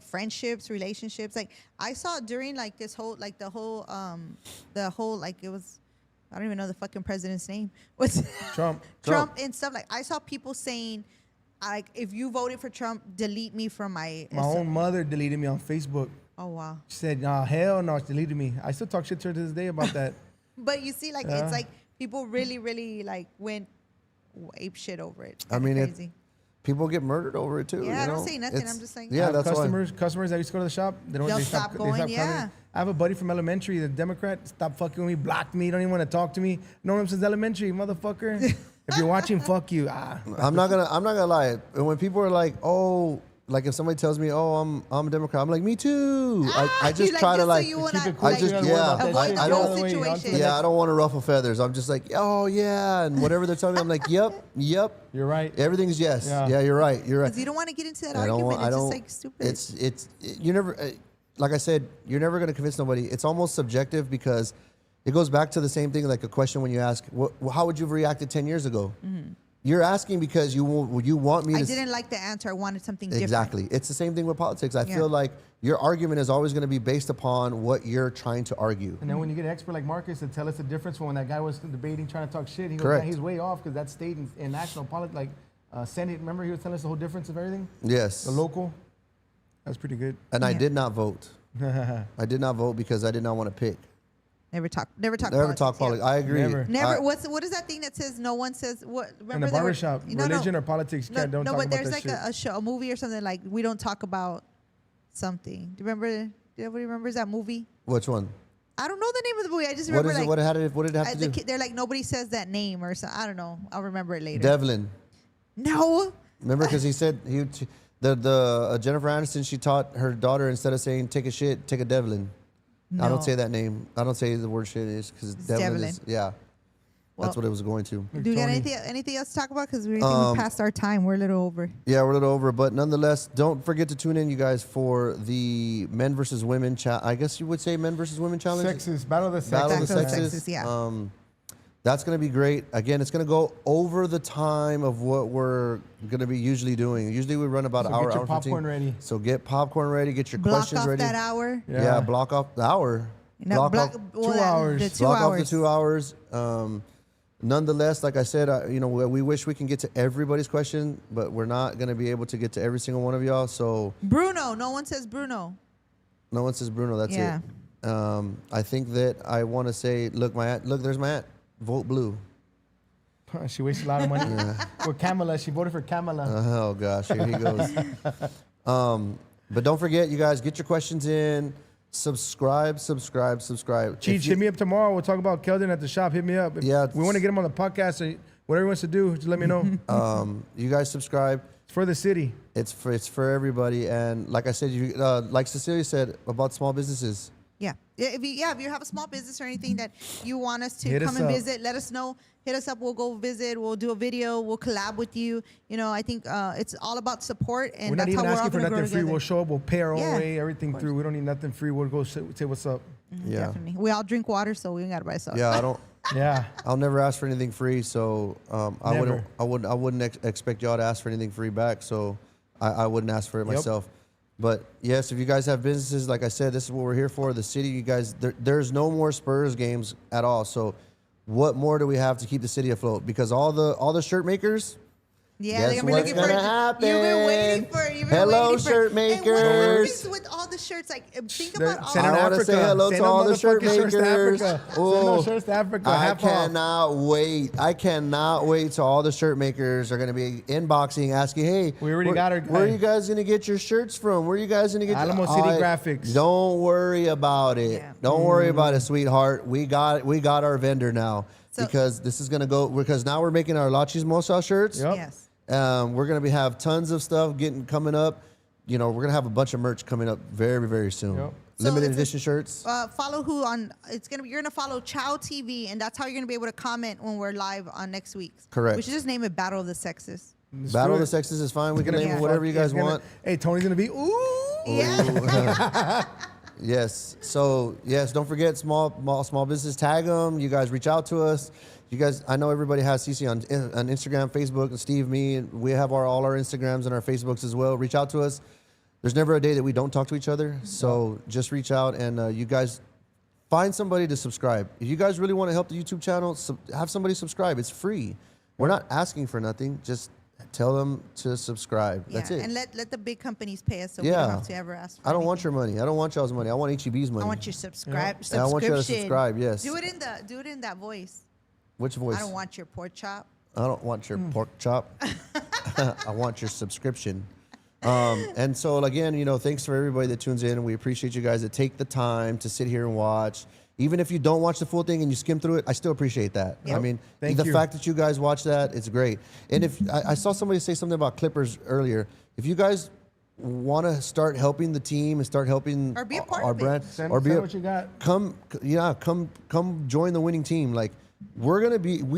friendships, relationships. Like I saw during like this whole like the whole like it was, I don't even know the fucking president's name. What's Trump and stuff. Like I saw people saying, like, if you voted for Trump, delete me from my. My own mother deleted me on Facebook. Oh wow. She said, "No, hell no," she deleted me. I still talk shit to her to this day about that. But you see, like it's like people really, really like went ape shit over it. I mean, crazy. People get murdered over it too. Yeah, I don't say nothing. I'm just saying. Yeah, that's customers that used to go to the shop. They'll stop going. They stop coming. I have a buddy from elementary, the Democrat. Stop fucking with me, blocked me. Don't even want to talk to me. Known him since elementary, motherfucker. If you're watching, fuck you. I'm not gonna lie. When people are like, oh, like if somebody tells me, oh, I'm a Democrat, I'm like, me too. I just try to like, I don't want to ruffle feathers. I'm just like, oh yeah, and whatever they're telling me, I'm like, yep. You're right. Everything's yes. Yeah, you're right. Because you don't want to get into that argument. It's just like stupid. You never, like I said, you're never gonna convince nobody. It's almost subjective because it goes back to the same thing, like a question when you ask, how would you have reacted 10 years ago? Mm-hmm. You're asking because you want me to... I didn't like the answer. I wanted something different. Exactly. It's the same thing with politics. I feel like your argument is always going to be based upon what you're trying to argue. And then when you get an expert like Marcus to tell us the difference from when that guy was debating, trying to talk shit, he goes, Correct. he's way off because that state in national politics, like Senate, remember he was telling us the whole difference of everything? Yes. The local. That's pretty good. And I did not vote. I did not vote because I did not want to pick. Never talk politics. Yeah. I agree. Never. What is that thing that says no one says what? Remember in the barbershop, religion or politics, don't talk about but there's that like shit. a movie or something like we don't talk about something. Do you remember? Anybody remembers that movie? Which one? I don't know the name of the movie. I just What remember is it? like What did it have to do? they're like nobody says that name or something. I don't know. I'll remember it later. Devlin. No. Remember, because he said Jennifer Aniston, she taught her daughter, instead of saying take a shit, take a Devlin. I No. don't say that name. I don't say the word shit is because Devlin is, yeah. That's Well, what it was going to. Do we got anything else to talk about? Because we passed our time. We're a little over. Yeah, we're a little over, but nonetheless, don't forget to tune in, you guys, for the men versus women. I guess you would say men versus women challenge. Sexes, battle of the sexes. Battle of the Battle of the sexes. sexes, yeah. That's going to be great. Again, it's going to go over the time of what we're going to be usually doing. Usually we run about an hour. Get your hour popcorn 15. ready. So get popcorn ready. Get your Block questions off ready. that hour. Yeah, block off the hour. No, block off, Two hours. The 2 block hours. off the 2 hours. Nonetheless, like I said, we wish we can get to everybody's question, but we're not going to be able to get to every single one of y'all. So Bruno. No one says Bruno. no one says Bruno. That's Yeah. it. I think that I want to say, look, there's my aunt. Vote blue. She wasted a lot of money. With Kamala, she voted for Kamala. Oh gosh, here he goes. But don't forget, you guys, get your questions in. Subscribe. Cheech, hit me up tomorrow. We'll talk about Keldon at the shop. Hit me up. If Yeah, we want to get him on the podcast. Or whatever he wants to do, just let me know. You guys subscribe. It's for the city. It's for everybody. And like I said, like Cecilia said about small businesses. Yeah. If you have a small business or anything that you want us to Hit come us and up. visit, let us know. Hit us up. We'll go visit. We'll do a video. We'll collab with you. You know, I think it's all about support, and We're not that's even how we're all asking for going to grow nothing free. together. We'll show up. We'll pay our own Yeah, way, everything through. We don't need nothing free. We'll go say what's up. Yeah. Definitely. We all drink water, so we ain't got to buy stuff. Yeah, Yeah. I'll never ask for anything free. So I Never. wouldn't expect y'all to ask for anything free back. So I wouldn't ask for it Yep. myself. But yes, if you guys have businesses, like I said, this is what we're here for. The city, you guys, there's no more Spurs games at all. So what more do we have to keep the city afloat? Because all the shirt makers. Yeah, Guess they're gonna be what's looking for. gonna happen? You've been waiting for. You've been Hello, waiting for, shirt And what makers. happens with all the shirts? Like, think They're about all. sending I to want to say hello Send to them all the shirt motherfucking shirts to makers. Africa. Send Oh, those shirts to Africa. I Half off. cannot wait. I cannot wait till all the shirt makers are going to be inboxing, asking, "Hey, We already got our guy. Where are you guys going to get your shirts from? Where are you guys going to get Alamo City Graphics. Don't worry about it. Yeah. Don't worry about it, sweetheart. We got our vendor now So- because this is going to go because now we're making our La Chismosa shirts. Yep. Yes. We're gonna have tons of stuff coming up. You know, we're gonna have a bunch of merch coming up very, very soon. Yep. So Limited it's a- edition shirts. Follow who on? You're gonna follow ChowTV, and that's how you're gonna be able to comment when we're live on next week's. Correct. We should just name it Battle of the Sexes. Battle of the Sexes is fine. We can name it whatever you guys want. Hey, Tony's gonna be Yeah. Yes. So yes, don't forget small business. Tag them. You guys reach out to us. You guys, I know everybody has CC on Instagram, Facebook, and Steve, me, and we have all our Instagrams and our Facebooks as well. Reach out to us. There's never a day that we don't talk to each other. So just reach out and you guys find somebody to subscribe. If you guys really want to help the YouTube channel, have somebody subscribe. It's free. We're not asking for nothing. Just tell them to subscribe. That's yeah. it. And let the big companies pay us, so we don't have to ever ask. For I don't anything. want your money. I don't want y'all's money. I want HEB's money. I want your subscribe. Yeah, I want you to subscription. subscribe. Yes. Do it in that voice. Which voice? I don't want your pork chop. I don't want your pork chop. I want your subscription. And so again, thanks for everybody that tunes in. We appreciate you guys that take the time to sit here and watch. Even if you don't watch the full thing and you skim through it, I still appreciate that. Yep. I mean, Thank the you. fact that you guys watch that, it's great. And if I saw somebody say something about Clippers earlier, if you guys want to start helping the team and start helping Or be a part our of it. brand, Send or be what you got. come join the winning team. Like we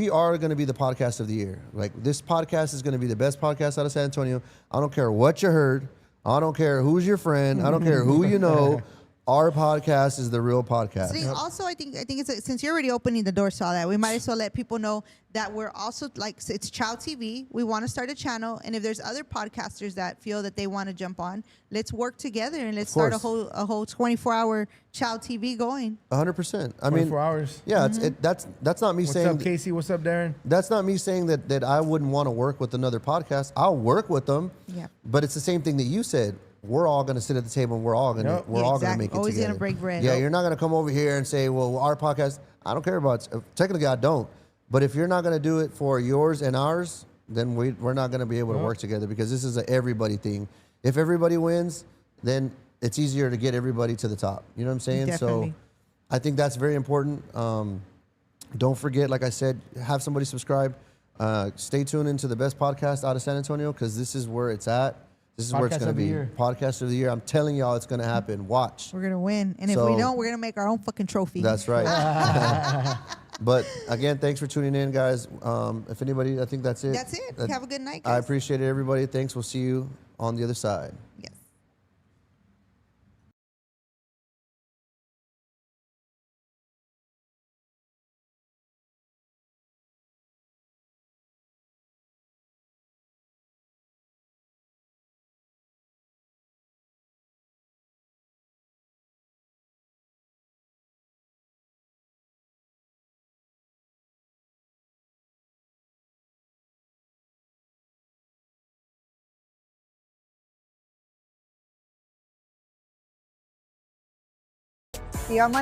are gonna be the podcast of the year. Like this podcast is gonna be the best podcast out of San Antonio. I don't care what you heard. I don't care who's your friend. I don't care who you know. Our podcast is the real podcast. See, also, I think since you're already opening the doors to all that, we might as well let people know that we're also it's ChowTV. We want to start a channel, and if there's other podcasters that feel that they want to jump on, let's work together and let's start a whole 24-hour ChowTV going. 100%. I 24 mean, hours. yeah, that's not me What's saying. up, Casey? What's up, Darren? That's not me saying that I wouldn't want to work with another podcast. I'll work with them. Yeah. But it's the same thing that you said. We're all going to sit at the table and we're all going to Yep. we're Yeah, all going to exactly. make it Always together. gonna break bread. Yeah, Yep. you're not going to come over here and say, "Well, our podcast." I don't care about it. Technically, I don't. But if you're not going to do it for yours and ours, then we're not going to be able to work together because this is an everybody thing. If everybody wins, then it's easier to get everybody to the top. You know what I'm saying? Definitely. I think that's very important. Don't forget, like I said, have somebody subscribe. Stay tuned into the best podcast out of San Antonio because this is where it's at. This is where it's Podcast going to of the be. year. Podcast of the year. I'm telling y'all it's going to happen. Watch. We're gonna win, and if So- we don't, we're gonna make our own fucking trophy. That's right. But again, thanks for tuning in, guys. If anybody, I think that's it. That's it. Have a good night, I guys. appreciate it, everybody. Thanks. We'll see you on the other side. Yes. See you on Monday.